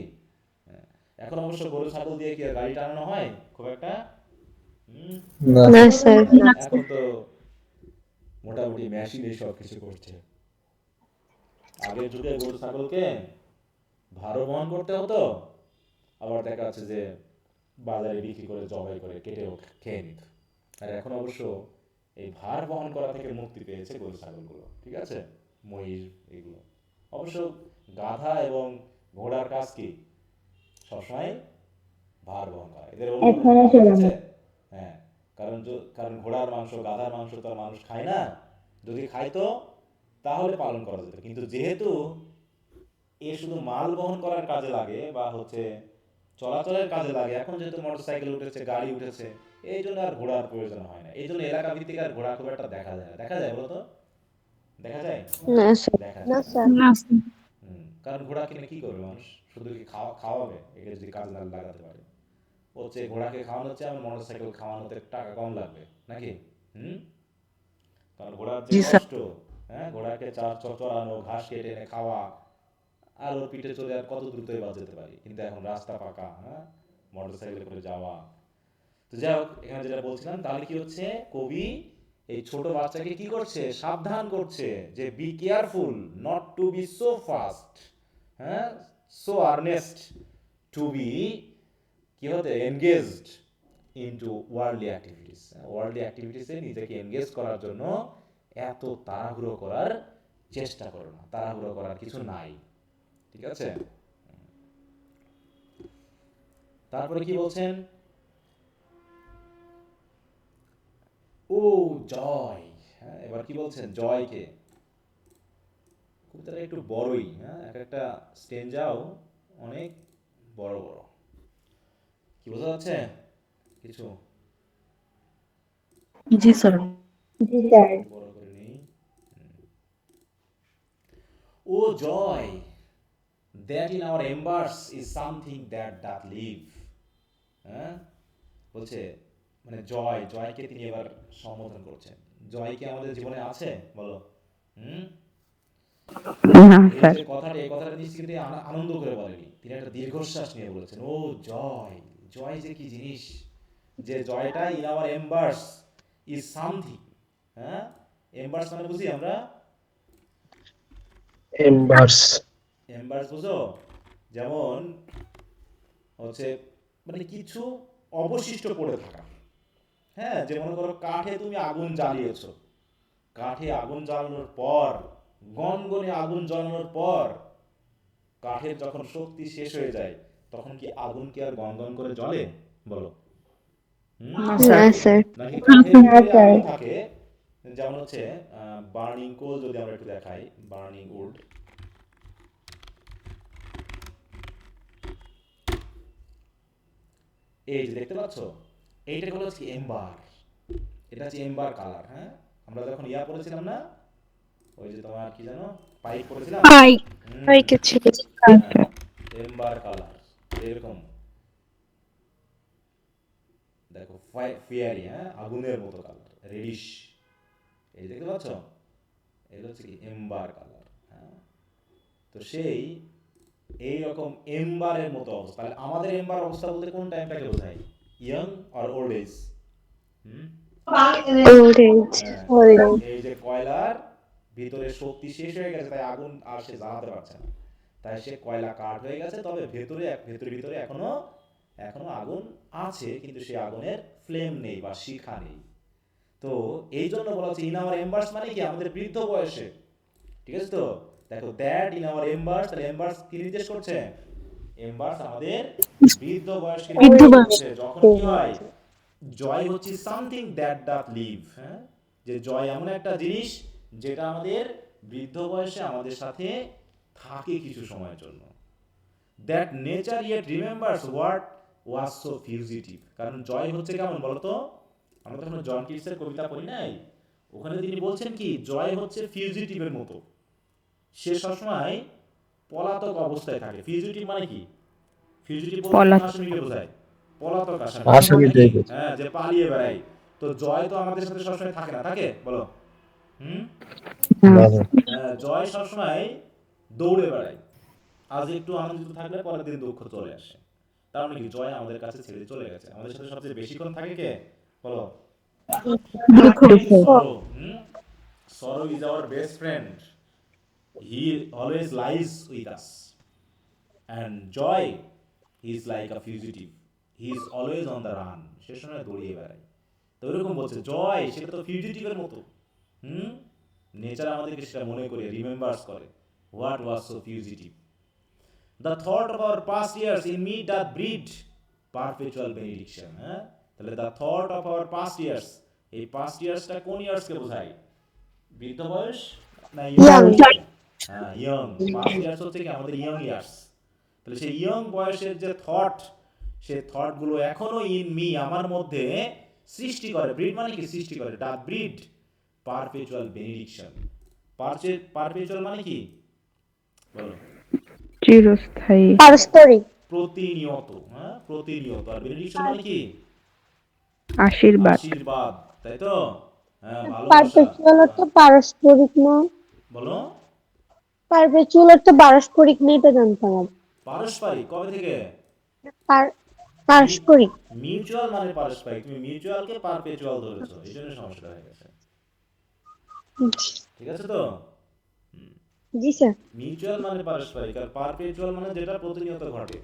হ্যাঁ। এখন অবশ্য গরু ছাগল দিয়ে কি আর গাড়ি টানানো হয় খুব একটা? না না স্যার। স্যার। এখন তো মোটামুটি মেশিনে সব কিছু করছে। আগের যুগে গরু ছাগলকে ভারও বহন করতে হতো, আবার দেখা যাচ্ছে যে বাজারে বিক্রি করে জবাই করে কেটেও খেয়ে নিত। আর এখন অবশ্য এই ভার বহন করা থেকে মুক্তি পেয়েছে গরু ছাগলগুলো। ঠিক আছে, মহিষ এগুলো। অবশ্য গাধা এবং ঘোড়ার কাজ কি, সবসময় ভার বহন করা, এদের অন্য কোনো কাজ নেই, ঠিক আছে? হ্যাঁ, কারণ ঘোড়ার মাংস গাধার মাংস তো আর মানুষ খায় না। যদি খাইতো তাহলে পালন করা যেত, কিন্তু যেহেতু এ শুধু মাল বহন করার কাজে লাগে বা হচ্ছে চলাচলের কাজে লাগে, এখন যেহেতু মোটরসাইকেল উঠেছে, গাড়ি উঠেছে, এই জন্য আর ঘোড়ার প্রয়োজন হয় না। এই জন্য এলাকা ভিত্তিক আর ঘোড়া খুব একটা দেখা যায় না। দেখা যায় বলতো? দেখা যায়? না স্যার। দেখা না যায় স্যার। না। কারণ ঘোড়া কিনে কি করবে মানুষ? শুধু কি খাওয়াবে? একে যদি কাজে না লাগাতে পারে, হচ্ছে ঘোড়াকে খাওয়ানো হচ্ছে আমার মোটরসাইকেল খাওয়ানোতে টাকা কম লাগবে, নাকি? হুম, কারণ ঘোড়ার যে কষ্ট, হ্যাঁ, ঘোড়াকে চড়ানো, ঘাস কেটে এনে খাওয়া, আর ওর পিঠে চড়ে আর কত দ্রুতই বা যেতে পারি, কিন্তু এখন রাস্তা পাকা। হ্যাঁ, মোটরসাইকেলে করে যাওয়া। তো যাই হোক, এখানে যেটা বলছিলাম, তাহলে কি হচ্ছে, কবি এই ছোট বাচ্চাকে কি করছে, সাবধান করছে যে be careful not to be so fast, হ্যাঁ, সো আর্নেস্ট, টু বি কি হতে engaged into worldly activities. Worldly অ্যাক্টিভিটিসে নিজেকে এনগেজ করার জন্য এত তাড়াহুড়ো করার চেষ্টা করো না। তাড়াহুড়ো করার কিছু নাই। ঠিক আছে? তারপরে কি বলছেন? ও জয়। হ্যাঁ, এবার কি বলছেন জয়কে? কবিতাটা একটু বড়ই। হ্যাঁ, এক একটা স্টেঞ্জাও অনেক বড় বড়। কি বোঝা যাচ্ছে কিছু? জি স্যার। জি স্যার। একটু বড় করে নিই। ও জয়, that in our embers is something that doth live. হ্যাঁ, বলছে মানে জয়কে তিনি এবার সম্বোধন করছেন। জয় কি আমাদের জীবনে আছে বলো? হুম, এই যে কথাটা, এই কথাটা নিশ্চিত আনন্দ করে বলেনি, তিনি একটা দীর্ঘশ্বাস নিয়ে বলেছেন ও জয়। জয় যে কি জিনিস, যে জয়টা ইন আওয়ার এম্বার্স ইজ সামথিং। হ্যাঁ, এম্বার্স মানে বুঝি আমরা, এম্বার্স। এম্বার্স বুঝো, যেমন হচ্ছে মানে কিছু অবশিষ্ট পড়ে থাকা, হ্যাঁ, যে মনে করো কাঠে তুমি আগুন জ্বালিয়েছো, কাঠে আগুন জ্বালানোর পর, গনগনে আগুন জ্বালানোর পর কাঠের যখন শক্তি শেষ হয়ে যায়, তখন কি আগুন কি আর গনগন করে জ্বলে? বলো। হুম? না স্যার। নাকি কাঠের না ভিতরে স্যার আগুন থাকে? যেমন হচ্ছে বার্নিং কোল যদি আমরা একটু দেখাই, বার্নিং উড, এই যে দেখতে পাচ্ছ, এইটা হলো হচ্ছে এম্বার, এটা হচ্ছে এম্বার কালার। হ্যাঁ, আমরা যখন ইয়া পড়েছিলাম না, ওই যে তোমার কি জানো, পাইপ পড়েছিলাম, এম্বার কালার এরকম। দেখো ফিয়ারি, হ্যাঁ, আগুনের মতো কালার, রেডিশ, এই দেখতে পাচ্ছ, এটা হচ্ছে কি এম্বার কালার। হ্যাঁ, তো সেই এইরকম এম্বারের মতো অবস্থা। তাহলে আমাদের এম্বার অবস্থা বলতে কোন টাইমটাকে বোঝায়? ইয়ং আর ওল্ড এজ। Old age. হ্যাঁ, এই যে কয়লার ভিতরে শক্তি শেষ হয়ে গেছে, তাই আগুন আর সে জ্বালাতে পারছে না, তাই সে কয়লা কাঠ হয়ে গেছে, তবে ভিতরে এখনো এখনো আগুন আছে, কিন্তু সেই আগুনের ফ্লেম নেই বা শিখা নেই। তো এই জন্য বলা হচ্ছে ইন আওয়ার এম্বার্স, মানে কি আমাদের বৃদ্ধ বয়সে। ঠিক আছে তো, দেখো দ্যাট ইন আওয়ার এম্বার্স, তাহলে এম্বার্স কি নির্দেশ করছে? এম্বার্স আমাদের বৃদ্ধ বয়সকে নির্দেশ করছে। যখন কি হয়, জয় হচ্ছে সামথিং দ্যাট ডাথ লিভ। হ্যাঁ, যে জয় এমন একটা জিনিস যেটা আমাদের বৃদ্ধ বয়সে আমাদের সাথে থাকে কিছু সময়ের জন্য। That nature yet remembers what was so fugitive. কারণ জয় হচ্ছে কেমন বলতো, আমরা তখন জন কিটসের কবিতা পড়ি নাই, ওখানে তিনি বলছেন কি, জয় হচ্ছে ফিউজিটিভের মতো, সে সবসময় পলাতক অবস্থায় থাকে। ফিউজিটিভ মানে কি? ফিউজিটিভ বলতে কোন আসামিকে বোঝায়? পলাতক আসামি, আসামি নাকি? টাইপের। হ্যাঁ, যে পালিয়ে বেড়ায়। তো জয় তো আমাদের সাথে সবসময় থাকে না, থাকে? বলো। হুম? না না। জয় সবসময় দৌড়ে বেড়ায়। আজ একটু আনন্দিত থাকলে পরের দিন দুঃখ চলে আসে। তার মানে কি, জয় আমাদের কাছে ছেড়ে চলে গেছে। আমাদের সাথে সবচেয়ে বেশিক্ষণ থাকে কে? বলো। Sorrow. Sorrow is our best friend, he always lies with us, and joy is like a fugitive, he is always on the run, সে সময় দৌড়িয়ে বেড়ায়। তো এরকম বলছে জয় সেটা তো ফিউজিটিভের মতো। হুম, নেচার আমাদেরকে সেটা মনে করে, রিমেম্বার্স করে, what was so fugitive. The thought of our past years in me does breed perpetual বেনিডিকশন। হ্যাঁ, তাহলে the thought of our past years, এই পাস্ট ইয়ার্সটা কোন ইয়ার্সকে বোঝায়? বৃদ্ধ বয়স না ইয়ং? হ্যাঁ, ইয়ং। পাস্ট ইয়ার্স হচ্ছে কি আমাদের ইয়ং ইয়ার্স। তাহলে সেই ইয়ং বয়সের যে থট, সে থটগুলো এখনো ইন মি, আমার মধ্যে সৃষ্টি করে। ব্রিড মানে কি? সৃষ্টি করে। Does breed perpetual বেনিডিকশন। পারপেচুয়াল মানে কি? বলো। চিরস্থায়ী। পারস্পরিক প্রতিনিয়ত। হ্যাঁ, প্রতিনিয়ত। আর বেনিডিকশন মানে কি? আশীর্বাদ। আশীর্বাদ, তাই তো? হ্যাঁ, ভালোবাসা। পারপেচুয়াল অর্থ পারস্পরিক না? বলো। পারপেচুয়াল অর্থ পারস্পরিক নেই, তো জানতাম আমি। পারস্পরিক কবে থেকে? পারস্পরিক। মিউচুয়াল মানে পারস্পরিক, তুমি মিউচুয়ালকে পারপেচুয়াল ধরেছো, এই জন্য সমস্যা হয়ে গেছে। ঠিক আছে তো? জি স্যার। মিউচুয়াল মানে পারস্পরিক, আর পারপেচুয়াল মানে যেটা প্রতিনিয়ত ঘটে।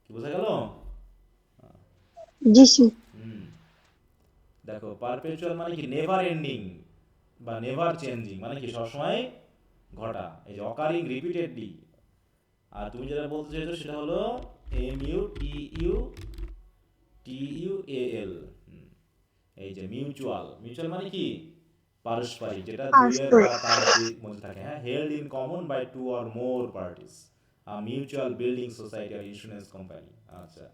কি বোঝা গেল? জি স্যার। দেখো, পারপেচুয়াল মানে কি? নেভার এন্ডিং বা নেভার চেঞ্জিং, মানে কি সবসময় ঘটা, এই যে অকারিং রিপিটেডলি। আর তুমি যেটা বলতে চাইছো সেটা হলো MUTUAL, এই যে মিউচুয়াল। মিউচুয়াল মানে কি? পারস্পরিক, যেটা দুইয়ের বা তার মধ্যে থাকে। হ্যাঁ, held in common by two or more parties, a mutual building society আর ইন্স্যুরেন্স কোম্পানি। আচ্ছা,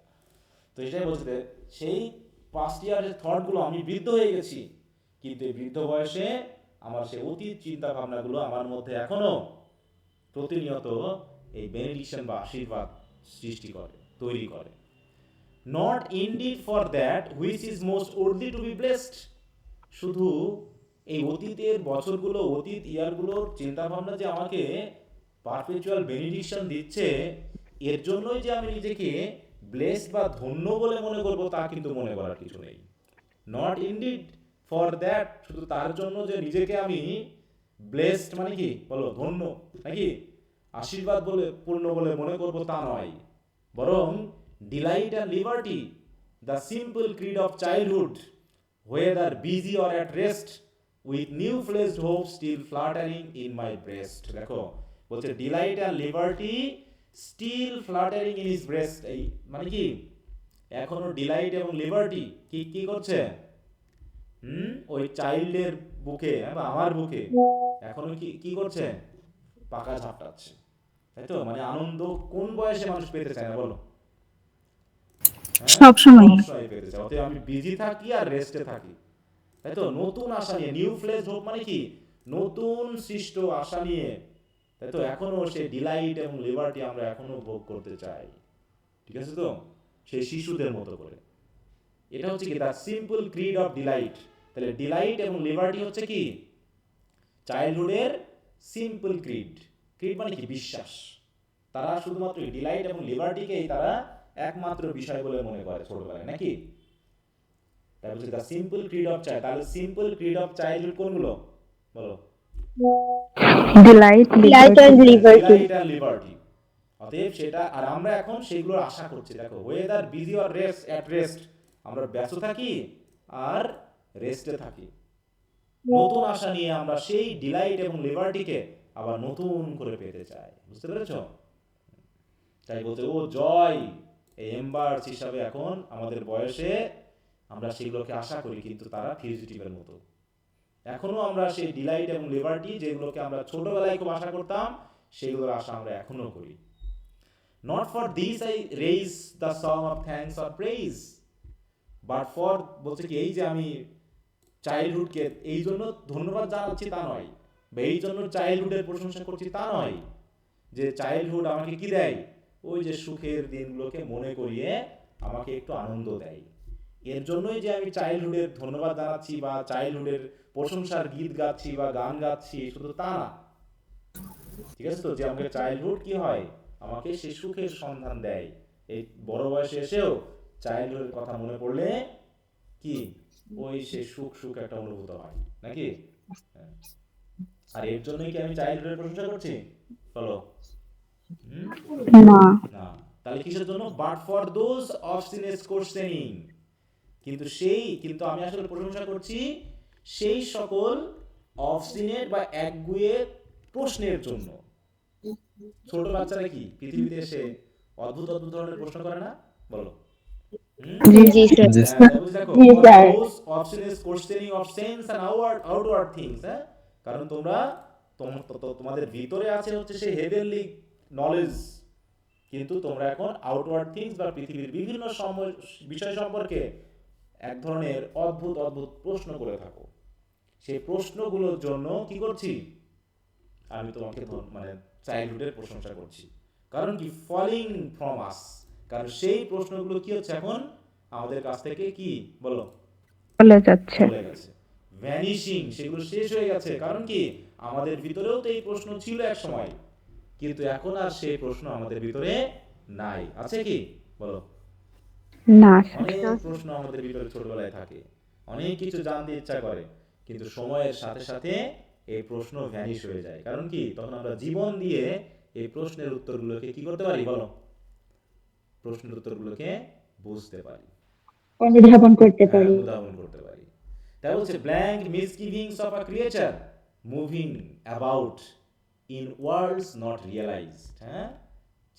তো এটাই বলতে, সেই পাস্ট ইয়ারের থটগুলো, আমি বৃদ্ধ হয়ে গেছি, কিন্তু এই বৃদ্ধ বয়সে আমার সেই অতীত চিন্তা ভাবনাগুলো আমার মধ্যে এখনো প্রতিনিয়ত এই বেনিডিকশন বা আশীর্বাদ সৃষ্টি করে, তৈরি করে। Not indeed for that which is most worthy to be blessed. শুধু এই অতীতের বছরগুলো, অতীত ইয়ারগুলোর চিন্তা ভাবনা যে আমাকে পারপেচুয়াল বেনিডিকশন দিচ্ছে, এর জন্যই যে আমি নিজেকে ব্লেসড বা ধন্য বলে মনে করব, তা কিন্তু মনে করার কিছু নেই। নট ইনডিড ফর দ্যাট, শুধু তার জন্য যে নিজেকে আমি ব্লেসড মানে কি? বলো, ধন্য নাকি আশীর্বাদ বলে পূর্ণ বলে মনে করব, তা নয়। বরং delight and liberty the simple creed of childhood, whether busy or at rest, with new-fledged hope still fluttering in my breast. দেখো বলছে delight and liberty still fluttering in his breast. এই মানে কি এখনো ডিলাইট এবং লিবার্টি কি কি করছে? ওই চাইল্ডের বুকে বা আমার বুকে এখনো কি কি করছে? পাকা ঝাপটাচ্ছে, তাই তো? মানে আনন্দ কোন বয়সে মানুষ পেতে চায় না বলো? সব সময়। সবসময় পেতে চায়। অতএব আমি বিজি থাকি আর রেস্টে থাকি, তাই তো? নতুন আশা নিয়ে, নিউ ফ্লেজ হোপ মানে কি নতুন সৃষ্ট আশা নিয়ে, তাই তো? এখনো সেই ডিলাইট এবং লিবার্টি আমরা এখনো ভোগ করতে চাই, ঠিক আছে তো? সেই শিশুদের মতো করে। এটা হচ্ছে কি the simple creed of Deloitte. তাহলে ডিলাইট এবং লিবার্টি হচ্ছে কি চাইল্ডহুডের সিম্পল ক্রিড। ক্রিড মানে কি বিশ্বাস। তারা শুধুমাত্র ডিলাইট এবং লিবার্টিকেই তারা একমাত্র বিষয় বলে মনে করে ছোটবেলায়, নাকি? তাই বলছে the simple creed of child. তাহলে সিম্পল ক্রিড অফ চাইল্ডহুড কোনগুলো বলো? Delight, Light and liberty. Delight and liberty. অতএব সেটা, আর আমরা এখন সেগুলোর আশা করছি। দেখো whether busy or rest at rest, আমরা ব্যস্ত থাকি আর রেস্টে থাকি। নতুন আশা নিয়ে আমরা সেই ডিলাইট এবং লিবার্টিকে আবার নতুন করে পেতে চাই। বুঝতে পেরেছো? তাই বলতে ও জয় এই এম্বার্স হিসাবে এখন আমাদের বয়সে আমরা সেগুলোকে আশা করি, কিন্তু তারা ফিউজিটিভের মতো। এখনো আমরা সেই ডিলাইট এবং লিবার্টি যেগুলোকে আমরা ছোটবেলায় খুব আশা করতাম, সেগুলোর আশা আমরা এখনো করি। Not for this I raise the song of thanks or praise, but for, বলছে কি এই যে আমি চাইল্ডহুডকে এই জন্য ধন্যবাদ জানাচ্ছি তা নয়, বা এই জন্য চাইল্ডহুডের প্রশংসা করছি তা নয়, যে চাইল্ডহুড আমাকে কি দেয়? ওই যে সুখের দিনগুলোকে মনে করিয়ে আমাকে একটু আনন্দ দেয়। এর জন্যই যে আমি চাইল্ডহুডের ধন্যবাদ জানাচ্ছি বা চাইল্ডহুডের প্রশংসার গীত গাচ্ছি বা গান গাচ্ছি, শুধু তা না, ঠিক আছে তো? যে আমাকে চাইল্ডহুড কি হয়, আমাকে সেই সুখের সন্ধান দেয়। এই বড় বয়সে এসেও চাইল্ডহুডের কথা মনে পড়লে কি ওই সেই সুখ সুখ একটা অনুভূত হয়, নাকি? হ্যাঁ। আর এর জন্যই কি আমি চাইল্ডহুডের প্রশংসা করছি বলো? না। না। তাহলে কিসের জন্য? But for those obstinate questioning, কিন্তু আমি আসলে প্রশংসা করছি সেই সকল অবস্টিনেট বা একগুঁয়ে প্রশ্নের জন্য। ছোট বাচ্চারা কি পৃথিবীতে এসে অদ্ভুত অদ্ভুত ধরনের প্রশ্ন করে না বলো? জি স্যার। জি দেখো জি, sir. those obstinate questioning of sense and outward things, হ্যাঁ? কারণ তোমাদের ভিতরে আছে হচ্ছে সেই হেভেনলি নলেজ, কিন্তু তোমরা এখন আউটওয়ার্ড থিংস বা পৃথিবীর বিভিন্ন বিষয় সম্পর্কে এক ধরনের অদ্ভুত অদ্ভুত প্রশ্ন করে থাকো। সেই প্রশ্নগুলোর জন্য কি করছি আমি তোমাকে মানে চাইল্ডহুডের প্রশংসা করছি। কারণ কি ফলিং ফ্রম আস, কারণ সেই প্রশ্নগুলো কি হচ্ছে এখন আমাদের কাছ থেকে কি বলো চলে যাচ্ছে। চলে গেছে, ভ্যানিশিং, সেগুলো শেষ হয়ে গেছে। কারণ কি আমাদের ভিতরেও তো এই প্রশ্ন ছিল এক সময়, কিন্তু এখন আর সেই প্রশ্ন আমাদের ভিতরে নাই। আছে কি বলো? না। অনেক প্রশ্ন আমাদের ভিতরে ছোটবেলায় থাকে, অনেক কিছু জানতে ইচ্ছা করে, কিন্তু সময়ের সাথে সাথে এই প্রশ্ন ভ্যানিশ হয়ে যায়। কারণ কি তখন আমরা জীবন দিয়ে এই প্রশ্নের উত্তরগুলোকে কি করতে পারি বলো? প্রশ্নের উত্তরগুলোকে বুঝতে পারি, অনুধাবন করতে পারি। অনুধাবন করতে পারি। তাই বলছে blank misgivings of a creature moving about in worlds not realised, হ্যাঁ?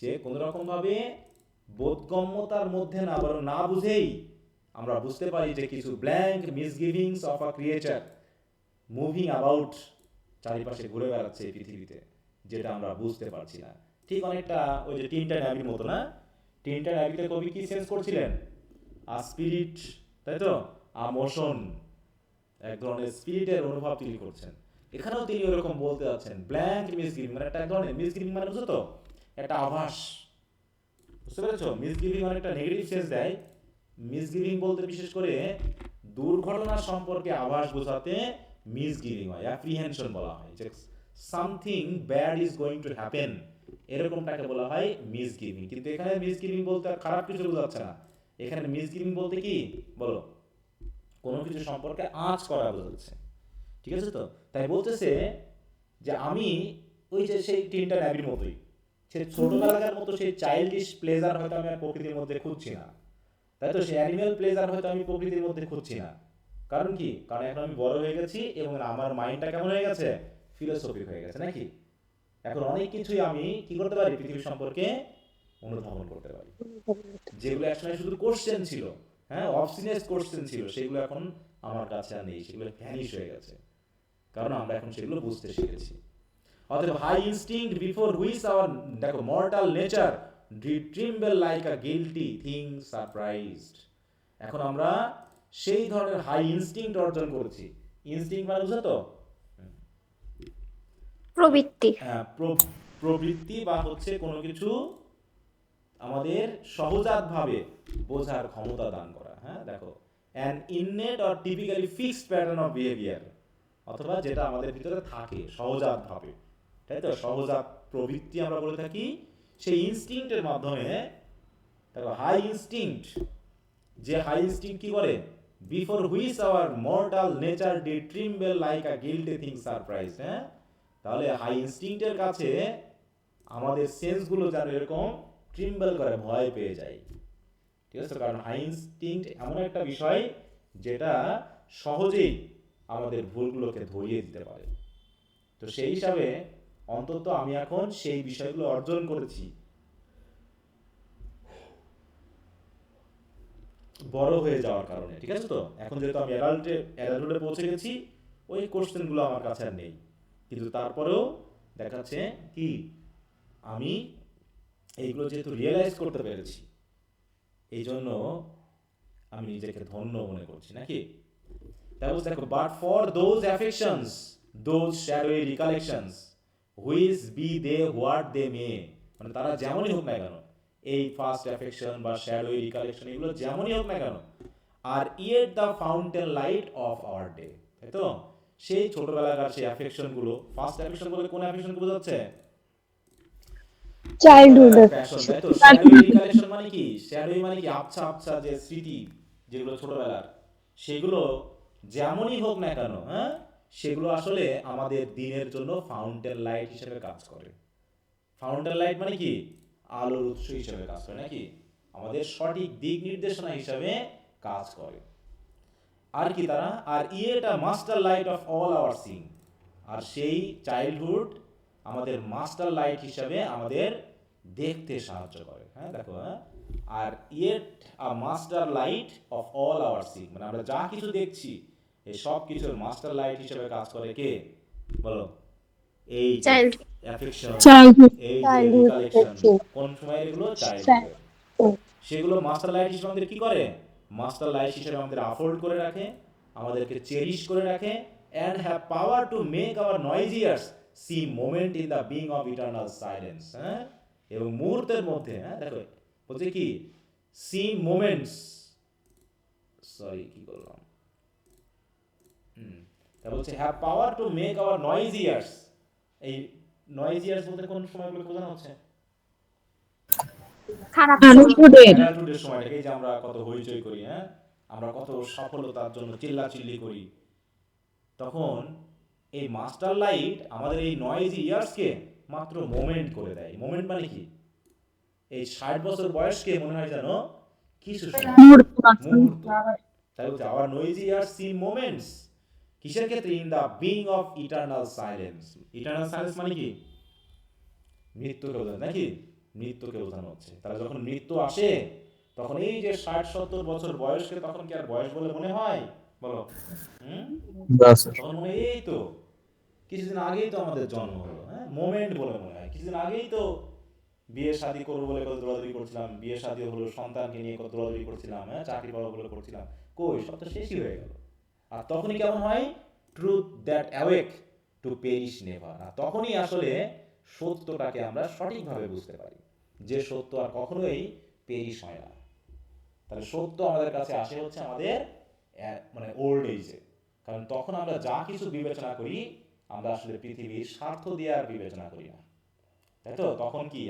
যে কোনো রকম ভাবে বোধগম্যতার মধ্যে না বুঝেই আমরা বুঝতে পারি যে কিছু blank misgivings of a creature moving about, চারিপাশে ঘুরে বেড়াচ্ছে এই পৃথিবীতে, যেটা আমরা বুঝতে পারছি না। ঠিক অনেকটা ওই যে টিনটা ন্যাবির মতো না? টিনটা ন্যাবিতে কবি কি সেন্স করছিলেন? আ স্পিরিট, তাই তো? আ মোশন, এক ধরনের স্পিরিটের অনুভব তিনি করছেন। এখানেও তিনি ওরকম বলতে যাচ্ছেন ব্ল্যাঙ্ক মিসগিভিং, মানে একটা এক ধরনের মিসগিভিং মানে বুঝো তো একটা আভাস, বুঝতে পেরেছো? মিসগিভিং মানে একটা নেগেটিভ সেন্স দেয়। মিসগিভিং বলতে বিশেষ করে দুর্ঘটনা সম্পর্কে আভাস বোঝাতে মিসগিভিং হয়, অ্যাপ্রিহেনশন বলা হয়, যে something bad is going to happen, এরকমটাকে বলা হয় মিসগিভিং। কিন্তু এখানে মিসগিভিং বলতে খারাপ কিছু বোঝাচ্ছে না, এখানে মিসগিভিং বলতে কি বলো? কোনো কিছু সম্পর্কে আঁচ করা বোঝাচ্ছে, ঠিক আছে তো? তাই বলতেছে যে আমি ওই যে সেই টিনটা ন্যাবির মতোই, সেই ছোটবেলাকার মতো সেই চাইল্ডিশ প্লেজার হয়তো আমি আর প্রকৃতির মধ্যে খুঁজছি না, তাই তো, সেই অ্যানিম্যাল প্লেজার হয়তো আমি প্রকৃতির মধ্যে খুঁজছি না। কারণ কি? কারণ এখন আমি বড় হয়ে গেছি এবং আমার মাইন্ডটা কেমন হয়ে গেছে, ফিলোসফিক হয়ে গেছে নাকি। এখন অনেক কিছুই আমি কি করতে পারি, পৃথিবী সম্পর্কে অনুধাবন করতে পারি। যেগুলো একসময় শুধু কোশ্চেন ছিল, হ্যাঁ, অবসিনিয়াস কোশ্চেন ছিল, সেগুলো এখন আমার কাছে আর নেই, সেগুলো ভ্যানিশ হয়ে গেছে, কারণ আমরা এখন সেগুলো বুঝতে শিখেছি। অতএব high instinct before which our, দেখো, mortal nature tremble like a guilty thing surprised. এখন আমরা সেই ধরনের হাই ইনস্টিংক্ট অর্জন করেছি। ইনস্টিংক্ট মানে বুঝছো তো? প্রবৃত্তি। হ্যাঁ, প্রবৃত্তি বা হচ্ছে কোনো কিছু আমাদের সহজাতভাবে বোঝার ক্ষমতা দান করা। হ্যাঁ, দেখো, an innate or typically fixed pattern of behaviour, অথবা যেটা আমাদের ভিতরে থাকে সহজাতভাবে, তাই তো, সহজাত প্রবৃত্তি আমরা বলে থাকি। সেই ইনস্টিংক্টের মাধ্যমে, দেখো, হাই ইনস্টিংক্ট, যে হাই ইনস্টিংক্ট কি করে, before which our mortal nature did tremble like a guilty thing surprise. হ্যাঁ, তাহলে হাই ইনস্টিংক্টের কাছে আমাদের সেন্সগুলো যেন এরকম ট্রিম্বল করে, ভয় পেয়ে যায়। ঠিক আছে, কারণ হাই ইনস্টিংক্ট এমন একটা বিষয় যেটা সহজেই আমাদের ভুলগুলোকে ধরিয়ে দিতে পারে। তো সেই হিসাবে অন্তত আমি এখন সেই বিষয়গুলো অর্জন করেছি বড় হয়ে যাওয়ার কারণে। ঠিক আছে তো, এখন যেহেতু আমি অ্যাডাল্টহুডে পৌঁছে গেছি, ওই কোশ্চেনগুলো আমার কাছে আর নেই, কিন্তু তারপরেও দেখাচ্ছে কি আমি এইগুলো যেহেতু রিয়েলাইজ করতে পেরেছি, এই জন্য আমি নিজেকে ধন্য মনে করছি নাকি। তারপর দেখো, but for those affections, those shadowy recollections, which be they what they may, মানে তারা যেমনই হোক না কেন, এই ফার্স্ট অ্যাফেকশন বা শ্যাডোই রিকালেকশন, এগুলো যেমনই হোক না কেন, আর yet the fountain light of our day, তাই তো, সেই ছোটবেলাকার সেই অ্যাফেকশন গুলো, ফার্স্ট অ্যাফেকশন বলে কোন অ্যাফেকশন বোঝাচ্ছে? চাইল্ডহুড। প্যাশন, তাই তো। শ্যাডোই রিকালেকশন মানে কি? শ্যাডোই মানে কি? আবছা আবছা যে স্মৃতি, যেগুলো ছোটবেলার, সেগুলো যেমনই হোক না কেন, হ্যাঁ, সেগুলো আসলে আমাদের দিনের জন্য ফাউন্টেন লাইট হিসেবে কাজ করে। ফাউন্টেন লাইট মানে কি? আলোর উৎস হিসেবে কাজ করে নাকি, আমাদের সঠিক দিক নির্দেশনা হিসেবে কাজ করে। আর কি তারা? আর yet a master light of all our seeing, আর সেই চাইল্ডহুড আমাদের মাস্টার লাইট হিসাবে আমাদের দেখতে সাহায্য করে। হ্যাঁ, দেখো, হ্যাঁ, আর yet a master light of all our Singh, মানে আমরা যা কিছু দেখছি এই সব কিছুর মাস্টার লাইট হিসেবে কাজ করে কে, বলো? এই চাইল্ড। Affection, childhood. এই যে চাইল্ডহুড রিকালেকশন, দেখছি। কোন সময় এগুলো? চাইল্ডহুড। সেগুলো মাস্টার লাইট হিসেবে আমাদের কি করে? মাস্টার লাইট হিসেবে আমাদের আফোর্ড করে রাখে, আমাদেরকে চেরিশ করে রাখে, and have power to make our noisy ears see moment in the being of eternal silence। হ্যাঁ, এবং মুহূর্তের মধ্যে, হ্যাঁ, দেখো বলছে কি, see moments, সরি কি করলাম, তা বলছে have power to make our noisy ears। এই noisy ears বলতে কোন সময়গুলো বোঝানো হচ্ছে? খারাপ। অ্যাডাল্টহুডের সময়টাকে, যে আমরা কত হইচই করি, হ্যাঁ, আমরা কত সফলতার জন্য চিল্লাচিল্লি করি, তখন এই মাস্টার লাইট আমাদের এই নয়েজি ইয়ার্সকে মাত্র মোমেন্ট করে দেয়। মোমেন্ট মানে কি? এই 60 বছর বয়সকে মনে হয় যেন কিছু সময়, মুহূর্ত। তাই বলছে আওয়ার নয়েজি ইয়ার্স সিম মোমেন্টস, কিসের ক্ষেত্রে? In the being of eternal silence. Eternal silence মানে কি? মৃত্যুকে বোঝানো নাকি, মৃত্যুকে বোঝানো হচ্ছে। তাহলে যখন মৃত্যু আসে, তখন এই যে 60-70 বছর বয়সকে তখন কি আর বয়স বলে মনে হয়, বলো? না স্যার। তখন মনে হয় এই তো কিছুদিন আগেই তো আমাদের জন্ম হলো, হ্যাঁ, মোমেন্ট বলে মনে হয়। কিছুদিন আগেই তো বিয়ে শাদী করবো বলে কত দৌড়াদৌড়ি করছিলাম, বিয়ে শাদী হলো, সন্তানকে নিয়ে কত দৌড়াদৌড়ি করছিলাম, হ্যাঁ, চাকরি পাবো বলে করছিলাম, কই, সব তো শেষই হয়ে গেল। আর তখনই কেমন হয়? Truth that awake to perish never. আর তখনই আসলে সত্যটাকে আমরা সঠিকভাবে বুঝতে পারি, যে সত্য আর কখনোই পেরিশ হয় না। তাহলে সত্য আমাদের কাছে আসে হচ্ছে আমাদের মানে ওল্ড এজে, কারণ তখন আমরা যা কিছু বিবেচনা করি, আমরা আসলে পৃথিবীর স্বার্থ দিয়ে আর বিবেচনা করি না, তাই তো। তখন কি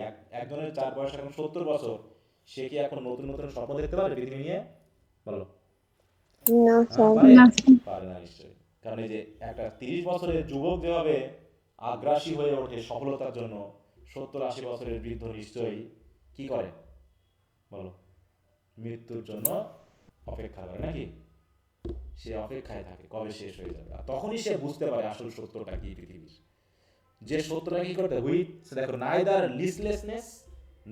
একজনের যার বয়স এখন 70 বছর, সে কি এখন নতুন নতুন স্বপ্ন দেখতে পারে পৃথিবী নিয়ে, বলো? না স্যার। পারে না নিশ্চয়ই। কারণ এই যে একটা 30 বছরের যুবক যেভাবে আগ্রাসী হয়ে ওঠে সফলতার জন্য, 70-80 বছরের বৃদ্ধ নিশ্চয়ই কি করে, বলো? মৃত্যুর জন্য অপেক্ষা করে নাকি, সে অপেক্ষায় থাকে কবে শেষ হয়ে যাবে, আর তখনই সে বুঝতে পারে আসল সত্যটা কি পৃথিবীর। যে সত্যটা কি করতে হুইচ দেখো, neither listlessness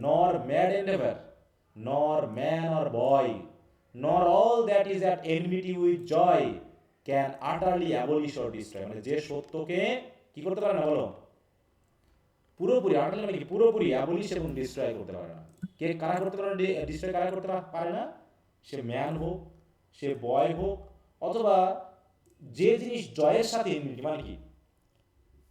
nor mad endeavour nor man or boy nor all that is at enmity with joy can utterly abolish or destroy, মানে যে সত্যকে কি করতে পারে না বলো, পুরোপুরি আটারলি মানে কি পুরোপুরি অ্যাবলিশ এবং ডিস্ট্রয় করতে পারে না। কে কারা করতে পারে, ডিস্ট্রয় কারা করতে পারে না, সে ম্যান হোক, সে বয় হোক, অথবা যে জিনিস জয়ের সাথে এনমিটি মানে কি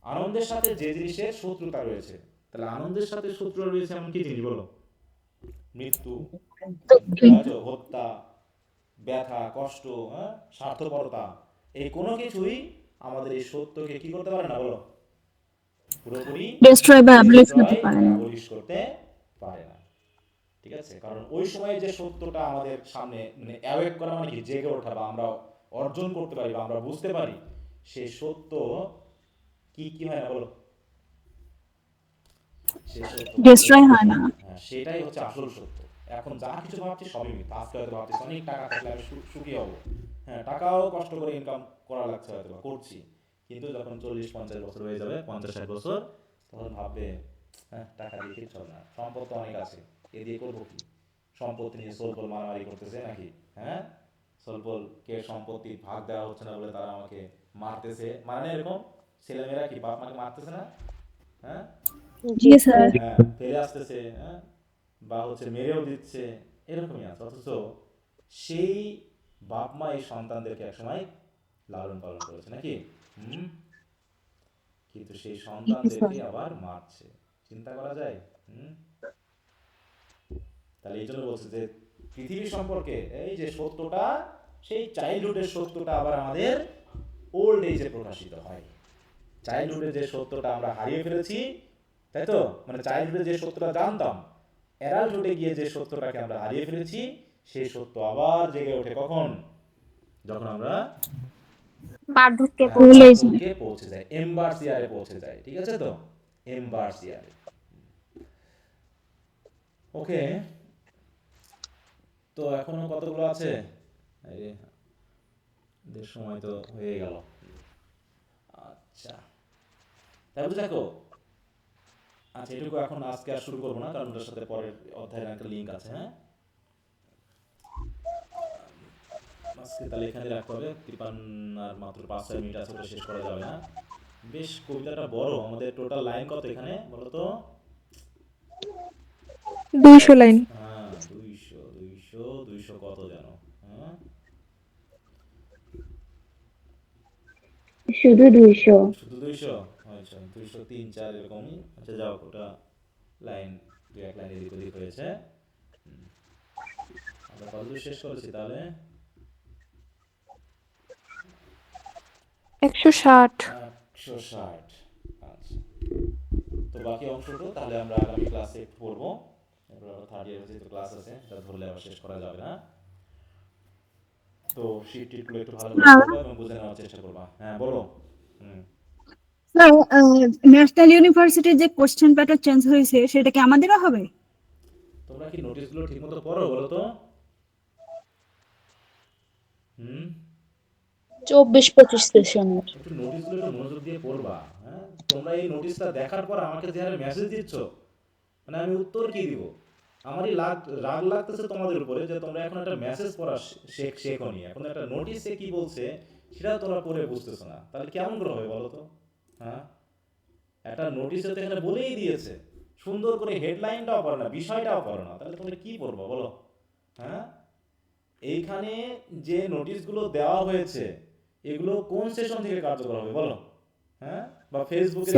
আনন্দের সাথে যে জিনিসের শত্রুতা রয়েছে, তাহলে আনন্দের সাথে শত্রুতা রয়েছে এমন কি জিনিস বলো, মৃত্যু, হত্যা, ব্যথা, কষ্ট, স্বার্থপরতা, এই কোনো কিছুই আমাদের এই সত্যকে কি করতে পারে না বলো, পুরোপুরি ডিস্ট্রয় বা অ্যাবলিশ করতে পারে না। অ্যাবলিশ করতে পারে না। ঠিক আছে, কারণ ওই সময় যে সত্যটা আমাদের সামনে মানে অ্যাওয়েক করা মানে কি জেগে ওঠা বা আমরা অর্জন করতে পারি বা আমরা বুঝতে পারি, সেই সত্য কি কি হয় না বলো, সেই সত্য ডিস্ট্রয় হয় না। সেটাই হচ্ছে আসল সত্য। এখন যা কিছু ভাবছি সবই মিথ্যা। আজকে হয়তো ভাবছি অনেক টাকা থাকলে আমি সুখী হবো, টাকাও কষ্ট করে ইনকাম করা লাগছে হয়তো বা করছি, কিন্তু যখন 40-50 বছর হয়ে যাবে, 50-60 বছর, তখন ভাববে টাকা দিয়ে কিছু হবে না, সম্পদ তো অনেক আছে, এ দিয়ে করবো কি, সম্পত্তি নিয়ে সোলপল মারামারি করতেছে নাকি, সোলপল কে সম্পত্তির ভাগ দেওয়া হচ্ছে না বলে তারা আমাকে মারতেছে, মানে এরকম ছেলেমেয়েরা কি বাপ মাকে মারতেছে না, জি স্যার। ফেলে আসতেছে, বা হচ্ছে মেরেও দিচ্ছে, এরকমই আছে। অথচ সেই বাপ মা এই সন্তানদেরকে একসময় লালন পালন করেছে নাকি, কিন্তু সেই সন্তানদেরকে আবার মারছে, চিন্তা করা যায়। তাহলে এই জন্য বলছে যে পৃথিবী সম্পর্কে এই যে সত্যটা, সেই চাইল্ডহুডের সত্যটা আবার আমাদের ওল্ড এজে প্রকাশিত হয়। চাইল্ডহুডে যে সত্যটা আমরা হারিয়ে ফেলেছি, তাই তো, মানে চাইল্ডহুডে যে সত্যটা জানতাম, অ্যাডাল্টহুডে গিয়ে যে সত্যটাকে আমরা হারিয়ে ফেলেছি, সেই সত্য আবার জেগে ওঠে কখন, যখন আমরা বার্ধক্যে পৌঁছে যায়, এম্বার্স ইয়ারে পৌঁছে যায়। ঠিক আছে তো, এম্বার্স ইয়ারে। ওকে, তো এখনো কতগুলো আছে, সময় তো হয়ে গেল। আচ্ছা, তাহলে দেখো, আচ্ছা এটুকু এখন আজকে আর শুরু করবো না, কারণ ওটার সাথে পরের অধ্যায়ের একটা লিঙ্ক আছে। আজকে তাহলে এখানে রাখতে হবে, 53 আর মাত্র 5-6 মিনিট আছে, ওটা শেষ করা যাবে না। বেশ কবিতাটা বড়, আমাদের টোটাল লাইন কত এখানে বলো তো, 200 লাইন। 200 কত জানো, শুধু 200। শুধু 200, আচ্ছা 203-4 এরকমই। আচ্ছা যাও, ওটা লাইন 2-1 লাইন এদিক ওদিক হয়েছে। আমরা কতদূর শেষ করেছি তাহলে, 160। 160। আচ্ছা, তো বাকি অংশটা তাহলে আমরা আগামী ক্লাসে পড়বো। এবার থার্ড ইয়ার যেহেতু ক্লাস আছে, এটা ধরলে আবার শেষ করা যাবে না। তো শিট টিটগুলো একটু ভালো করে পড়বা এবং বুঝে নেওয়ার চেষ্টা করবা। বলো। স্যার, ন্যাশনাল ইউনিভার্সিটির যে কোশ্চেন প্যাটার্ন চেঞ্জ হয়েছে সেটা কি আমাদেরও হবে? তোমরা কি নোটিশগুলো ঠিকমতো পড়ো বলো তো? 24-25 সেশনের একটু নোটিশগুলো একটু মনোযোগ দিয়ে পড়বা। তোমরা এই নোটিশটা দেখার পর আমাকে যে হারে মেসেজ দিচ্ছ, মানে আমি উত্তর কি দিব? আমারই রাগ লাগতেছে তোমাদের উপরে যে তোমরা এখন একটা মেসেজ পড়া শেখনি, এখন একটা নোটিশে কি বলছে সেটা তোমরা পড়ে বুঝতেছো না, তাহলে কেমন করে হবে বলো তো? একটা নোটিশে তো এখানে বলেই দিয়েছে, সুন্দর করে হেডলাইনটাও পড়ো না, বিষয়টাও পড়ো না, তাহলে তোমরা কি পড়বো বলো? এইখানে যে নোটিশগুলো দেওয়া হয়েছে এগুলো কোন সেশন থেকে কার্যকর হবে বলো? বা ফেসবুকে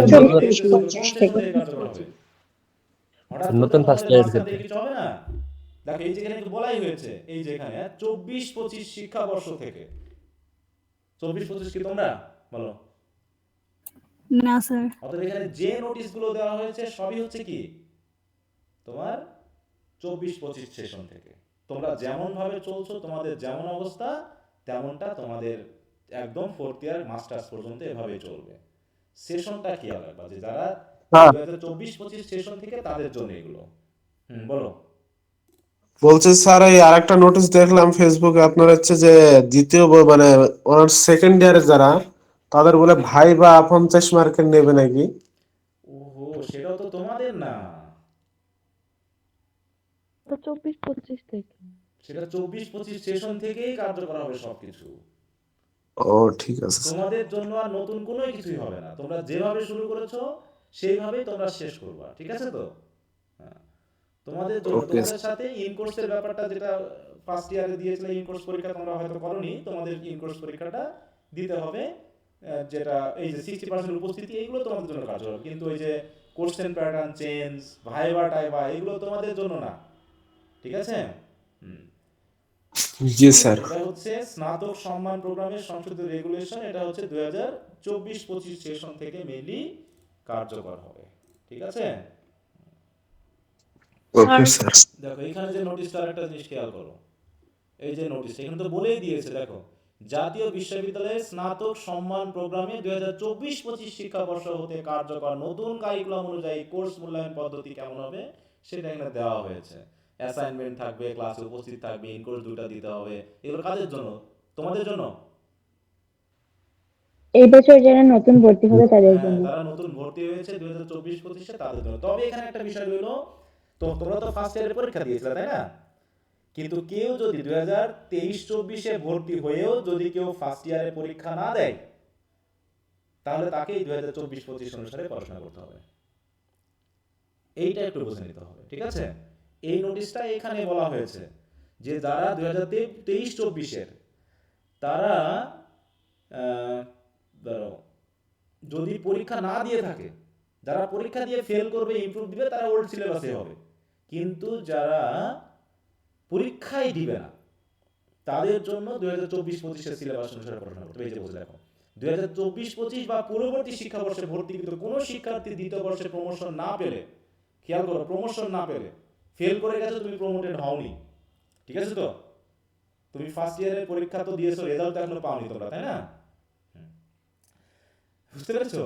কোন সেশন থেকে কার্যকর হবে? হঠাৎ নতুন ফার্স্ট ইয়ার মাঝখান থেকে কিছু হবে না। দেখো এই যেখানে একটু বলাই হয়েছে, এই যেখানে 24-25 শিক্ষাবর্ষ থেকে। 24-25 কি তোমরা বলো? না স্যার। অতএব এখানে যে নোটিশগুলো দেওয়া হয়েছে সবই হচ্ছে কি তোমার 24-25 সেশন থেকে। তোমরা যেমন ভাবে চলছো, তোমাদের যেমন অবস্থা তেমনটা তোমাদের একদম 4th ইয়ার মাস্টার্স পর্যন্ত এভাবে চলবে। সেশনটা কি আলাদা, যে যারা 2024-25 সেশন থেকে তাদের জন্য এগুলো। বলো। বলছে স্যার এই আরেকটা নোটিশ দেখলাম ফেসবুকে আপনার হচ্ছে যে দ্বিতীয় মানে অনার্স সেকেন্ড ইয়ারে যারা তাদের বলে ভাইবা 50 মার্কের নেবে নাকি। ওহো, সেটাও তো তোমাদের না, তো 24-25 থেকে। সেটা 24-25 সেশন থেকেই কার্যকর হবে সবকিছু। ও ঠিক আছে স্যার। তোমাদের জন্য আর নতুন কোনো কিছুই হবে না, তোমরা যেভাবে শুরু করেছো সেইভাবেই তোমরা শেষ করবা, ঠিক আছে তো? হ্যাঁ, তোমাদের জন্য, ওকে তোমাদের সাথে ইন কোর্সের ব্যাপারটা যেটা ফার্স্ট ইয়ারে দিয়েছিলে, ইন কোর্স পরীক্ষা তোমরা হয়তো করোনি, তোমাদের ইন কোর্স পরীক্ষাটা দিতে হবে। যেটা এই যে 60% উপস্থিতি, এইগুলো তোমাদের জন্য কাজ হবে, কিন্তু ওই যে কোশ্চেন প্যাটার্ন চেঞ্জ, ভাইবা টাইবা, এগুলো তোমাদের জন্য না, ঠিক আছে? হুম। জি স্যার। এটা হচ্ছে স্নাতক সম্মান প্রোগ্রামের সংশোধিত রেগুলেশন, এটা হচ্ছে 2024-25 সেশন থেকে মেইনলি কার্যকর হবে, ঠিক আছে? Okay sir. দেখো এখানে যে নোটিশটার একটা জিনিস খেয়াল করো, এই যে নোটিশ এখানে তো বলেই দিয়েছে, দেখো জাতীয় বিশ্ববিদ্যালয়ের স্নাতক সম্মান প্রোগ্রামে 2024-25 শিক্ষাবর্ষ হতে কার্যকর নতুন কারিকুলাম অনুযায়ী কোর্স মূল্যায়ন পদ্ধতি কেমন হবে সেটা এখানে দেওয়া হয়েছে। অ্যাসাইনমেন্ট থাকবে, ক্লাসে উপস্থিত থাকবে, ইন কোর্স 2টা দিতে হবে। এগুলো কাদের জন্য? তোমাদের জন্য। এই বছর যারা নতুন ভর্তি হবে তাদের হ্যাঁ, জন্য। যারা নতুন ভর্তি হয়েছে 2024-25 তাদের জন্য। তবে এখানে একটা বিষয় রইলো, তো তোমরা তো ফার্স্ট ইয়ারে পরীক্ষা দিয়েছিলে তাই না? কিন্তু কেউ যদি 2023-24 ভর্তি হয়েও যদি কেউ ফার্স্ট ইয়ারে পরীক্ষা না দেয়, তাহলে তাকেই 2024-25 অনুসারে পড়াশোনা করতে হবে। এইটা একটু বুঝে নিতে হবে, ঠিক আছে? এই নোটিশটা এখানে বলা হয়েছে যে যারা 2023-24 তারা ধরো যদি পরীক্ষা না দিয়ে থাকে, যারা পরীক্ষা দিয়ে ফেল করবে, ইমপ্রুভ দিবে, তারা ওল্ড সিলেবাসে হবে। কিন্তু যারা পরীক্ষাই দিবে না তাদের জন্য 2024-25 সিলেবাস অনুসারে পড়াশোনা করতে হবে। এই যে বলছে দেখো, 2024-25 বা পূর্ববর্তী শিক্ষাবর্ষে ভর্তিকৃত কোনো শিক্ষার্থী দ্বিতীয় বর্ষে প্রমোশন না পেলে, খেয়াল করো, প্রমোশন না পেলে, ফেল করে গেছো, তুমি প্রমোটেড হওনি, ঠিক আছে তো? তুমি ফার্স্ট ইয়ারের পরীক্ষা তো দিয়েছো, রেজাল্ট এখনো পাওনি তোমরা, তাই না? বুঝতে পেরেছো?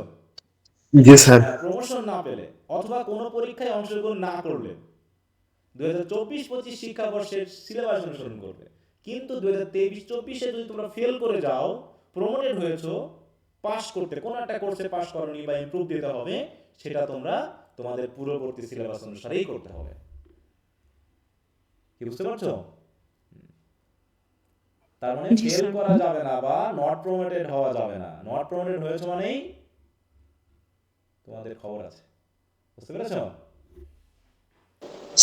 জি স্যার। প্রমোশন না পেলে অথবা কোনো পরীক্ষায় অংশগ্রহণ না করলে 2024-25 শিক্ষাবর্ষের সিলেবাস অনুসরণ করবে। কিন্তু 2023-24 যদি তোমরা ফেল করে যাও, প্রমোটেড হয়েছো, পাস করতে কোনো একটা কোর্সে পাস করনি বা ইমপ্রুভ দিতে হবে, সেটা তোমরা তোমাদের পূর্ববর্তী সিলেবাস অনুসারেই করতে হবে। কি বুঝতে পারছো? তার মানে ফেল করা যাবে না বা নট প্রমোটেড হওয়া যাবে না। নট প্রমোটেড হয়েছে মানেই তোমাদের খবর আছে, বুঝতে পেরেছো?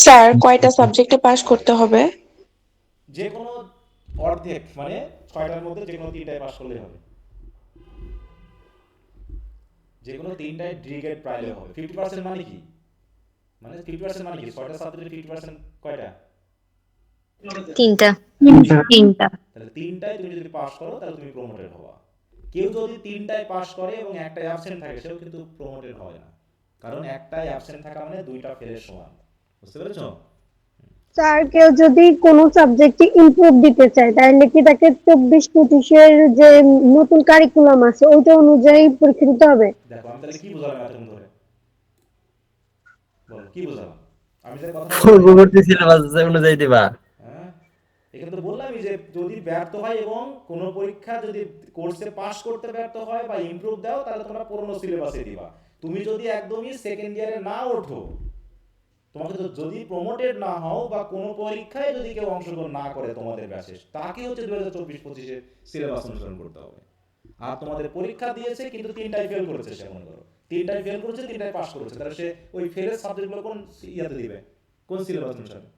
স্যার কয়টা সাবজেক্টে পাস করতে হবে? যে কোনো অর্ধেক, মানে 6টার মধ্যে যে কোনো 3টায় পাস করলেই হবে। যে কোনো 3টায় ডি গ্রেড পাইলে হবে। 50% মানে কি? মানে 50% মানে কি? 6টা সাবজেক্টে 50% কয়টা? 3টা। তাহলে 3টায় তুমি যদি পাস করো তাহলে তুমি প্রমোটেড হবা। কেউ যদি 3টায় পাস করে এবং একটায় অ্যাবসেন্ট থাকে, সেও কিন্তু প্রমোটেড হয় না, কারণ একটায় অ্যাবসেন্ট থাকা মানে 2টা ফেলের সমান। বুঝতে পেরেছো? স্যার কেউ যদি কোনো সাবজেক্টে ইমপ্রুভ দিতে চায় তাহলে কি তাকে 24-25 যে নতুন কারিকুলাম আছে ওইটা অনুযায়ী পরীক্ষা দিতে হবে? দেখো আমি তাহলে কি বুঝালাম এতক্ষণ ধরে? বলো কি বুঝালাম? আমি যে কথা পূর্ববর্তী সিলেবাস অনুযায়ী দিবা। হ্যাঁ, এখানে তো বললামই যে যদি ব্যর্থ হয় এবং কোনো পরীক্ষা যদি কোর্সে পাস করতে ব্যর্থ হয় বা ইমপ্রুভ দাও, তাহলে তোমরা পুরনো সিলেবাসে দিবা। তুমি যদি একদমই সেকেন্ড ইয়ারে না ওঠো, তোমাকে তো যদি প্রমোটেড না হও বা কোনো পরীক্ষায় যদি কেউ অংশগ্রহণ না করে তোমাদের ব্যাচে, তাকে হচ্ছে 2024-25 সিলেবাস অনুসরণ করতে হবে। আর তোমাদের পরীক্ষা দিয়েছে কিন্তু 3টায় ফেল করেছে, সে মনে করো 3টায় ফেল করেছে, 3টায় পাস করেছে, তাহলে সে ওই ফেলের সাবজেক্টগুলো কোন ইয়াতে দিবে, কোন সিলেবাস অনুসারে?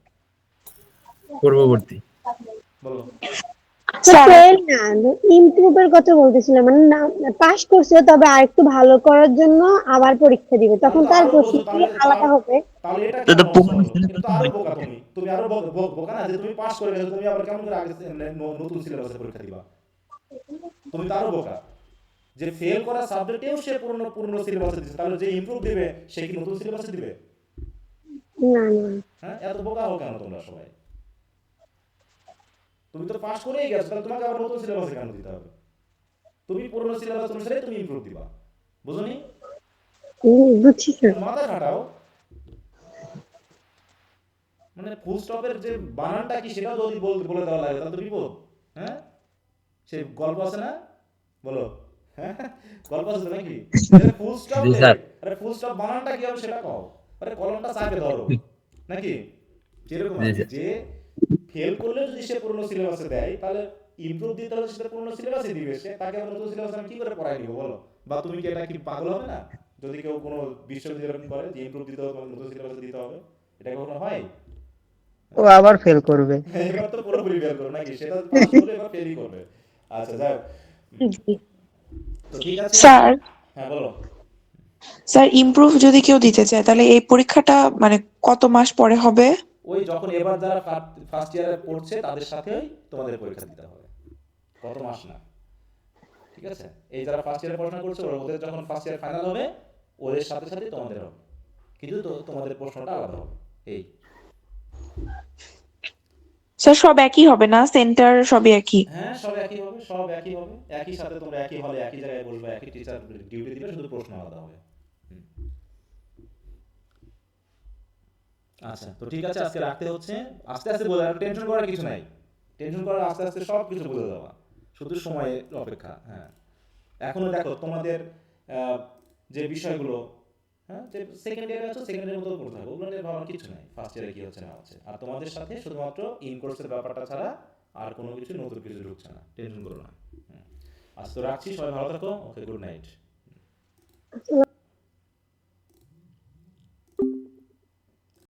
পূর্ববর্তী। বলো। ফেল না, ইমপ্রুভের কথা বলতেছিলাম, মানে না পাস করছে তবে আরেকটু ভালো করার জন্য আবার পরীক্ষা দিবে, তখন তার প্রস্তুতি আলাদা হবে। তাহলে এটা কেমন অবস্থা হলো? এটা তো আরো বোকা, তুমি আরো বোকা না, যে তুমি পাস করে গেছো, তুমি আবার কেমন করে আগে নতুন সিলেবাসে পরীক্ষা দিবা? তুমি তো আরো বোকা, যে ফেল করা সাবজেক্টেও সে পুরনো সিলেবাসে দিচ্ছে, তাহলে যে ইমপ্রুভ দিবে সে কি নতুন সিলেবাসে দিবে? না না। হ্যাঁ, এত বোকা হও কেন তোমরা সবাই? তুমি তো পাস করেই গেছো, তাহলে তোমাকে আবার নতুন সিলেবাসে কেন দিতে হবে? তুমি পুরনো সিলেবাস অনুসারে তুমি ইমপ্রুভ দিবা, বুঝোনি? বুঝছি স্যার। মাথা খাটাও। মানে ফুল স্টপের যে বানানটা কি সেটাও যদি বলে দেওয়া লাগে তাহলে তো বিপদ। হ্যাঁ, সে গল্প আছে না, বলো। হ্যাঁ, গল্প আছে তো নাকি, ফুল স্টপ জি স্যার। আরে ফুল স্টপ বানানটা কি হবে সেটা কও, আরে কলমটা চাপে ধরো নাকি, যেরকম জি আর কি। স্যার। যে ফেল করলে যদি সে পুরনো সিলেবাসে দেয় তাহলে ইমপ্রুভ দিতে হলে সেটা পুরনো সিলেবাসে দিবে, সে তাকে আবার নতুন সিলেবাস আমি কি করে পড়াই দিব বলো। বা তুমি কি এটা কি পাগল হবে না যদি কেউ কোনো বিশ্ববিদ্যালয় এরকম করে যে ইমপ্রুভ দিতে হবে তোমাকে নতুন সিলেবাসে দিতে হবে, এটা কখনো হয়? ও আবার ফেল করবে। এবার তো পুরোপুরি ফেল করবে নাকি, সেটা পাস করলে এবার ফেলই করবে। আচ্ছা যাই হোক। জি। তো ঠিক আছে। স্যার হ্যাঁ বলো। স্যার ইমপ্রুভ যদি কেউ দিতে চায় তাহলে এই পরীক্ষাটা মানে কত মাস পরে হবে? ওই যখন এবার যারা ফার্স্ট ইয়ারে পড়ছে তাদের সাথেই তোমাদের পরীক্ষা দিতে হবে, কত মাস না, ঠিক আছে। এই যারা ফার্স্ট ইয়ারে পড়াশোনা করছে ওদের যখন ফার্স্ট ইয়ার ফাইনাল হবে ওদের সাথে সাথে তোমাদের হবে, কিন্তু তোমাদের প্রশ্নটা আলাদা হবে। এই স্যার সব একই হবে না, সেন্টার সবই একই? হ্যাঁ সব একই হবে, সব একই হবে, একই সাথে তোমরা একই হলে একই জায়গায় বসবে, একই টিচার ডিউটি দিবে, শুধু প্রশ্ন আলাদা হবে। আচ্ছা তো ঠিক আছে, আজকে রাখতে হচ্ছে। আস্তে আস্তে বোঝা, টেনশন করার কিছু নাই, টেনশন করার আস্তে আস্তে সব কিছু বুঝে যাওয়া, শুধু সময়ের অপেক্ষা। হ্যাঁ এখনো দেখো তোমাদের যে বিষয়গুলো, হ্যাঁ যে সেকেন্ড ইয়ারে আছো সেকেন্ড ইয়ারের মতো পড়তে হবে, ওগুলো নিয়ে ভাবার কিছু নাই, ফার্স্ট ইয়ারে কি হচ্ছে না হচ্ছে। আর তোমাদের সাথে শুধুমাত্র ইন কোর্সের ব্যাপারটা ছাড়া আর কোনো কিছু নতুন কিছু ঢুকছে না, টেনশন করো না। আজ তো রাখছি, সবাই ভালো থাকো, ওকে গুড নাইট।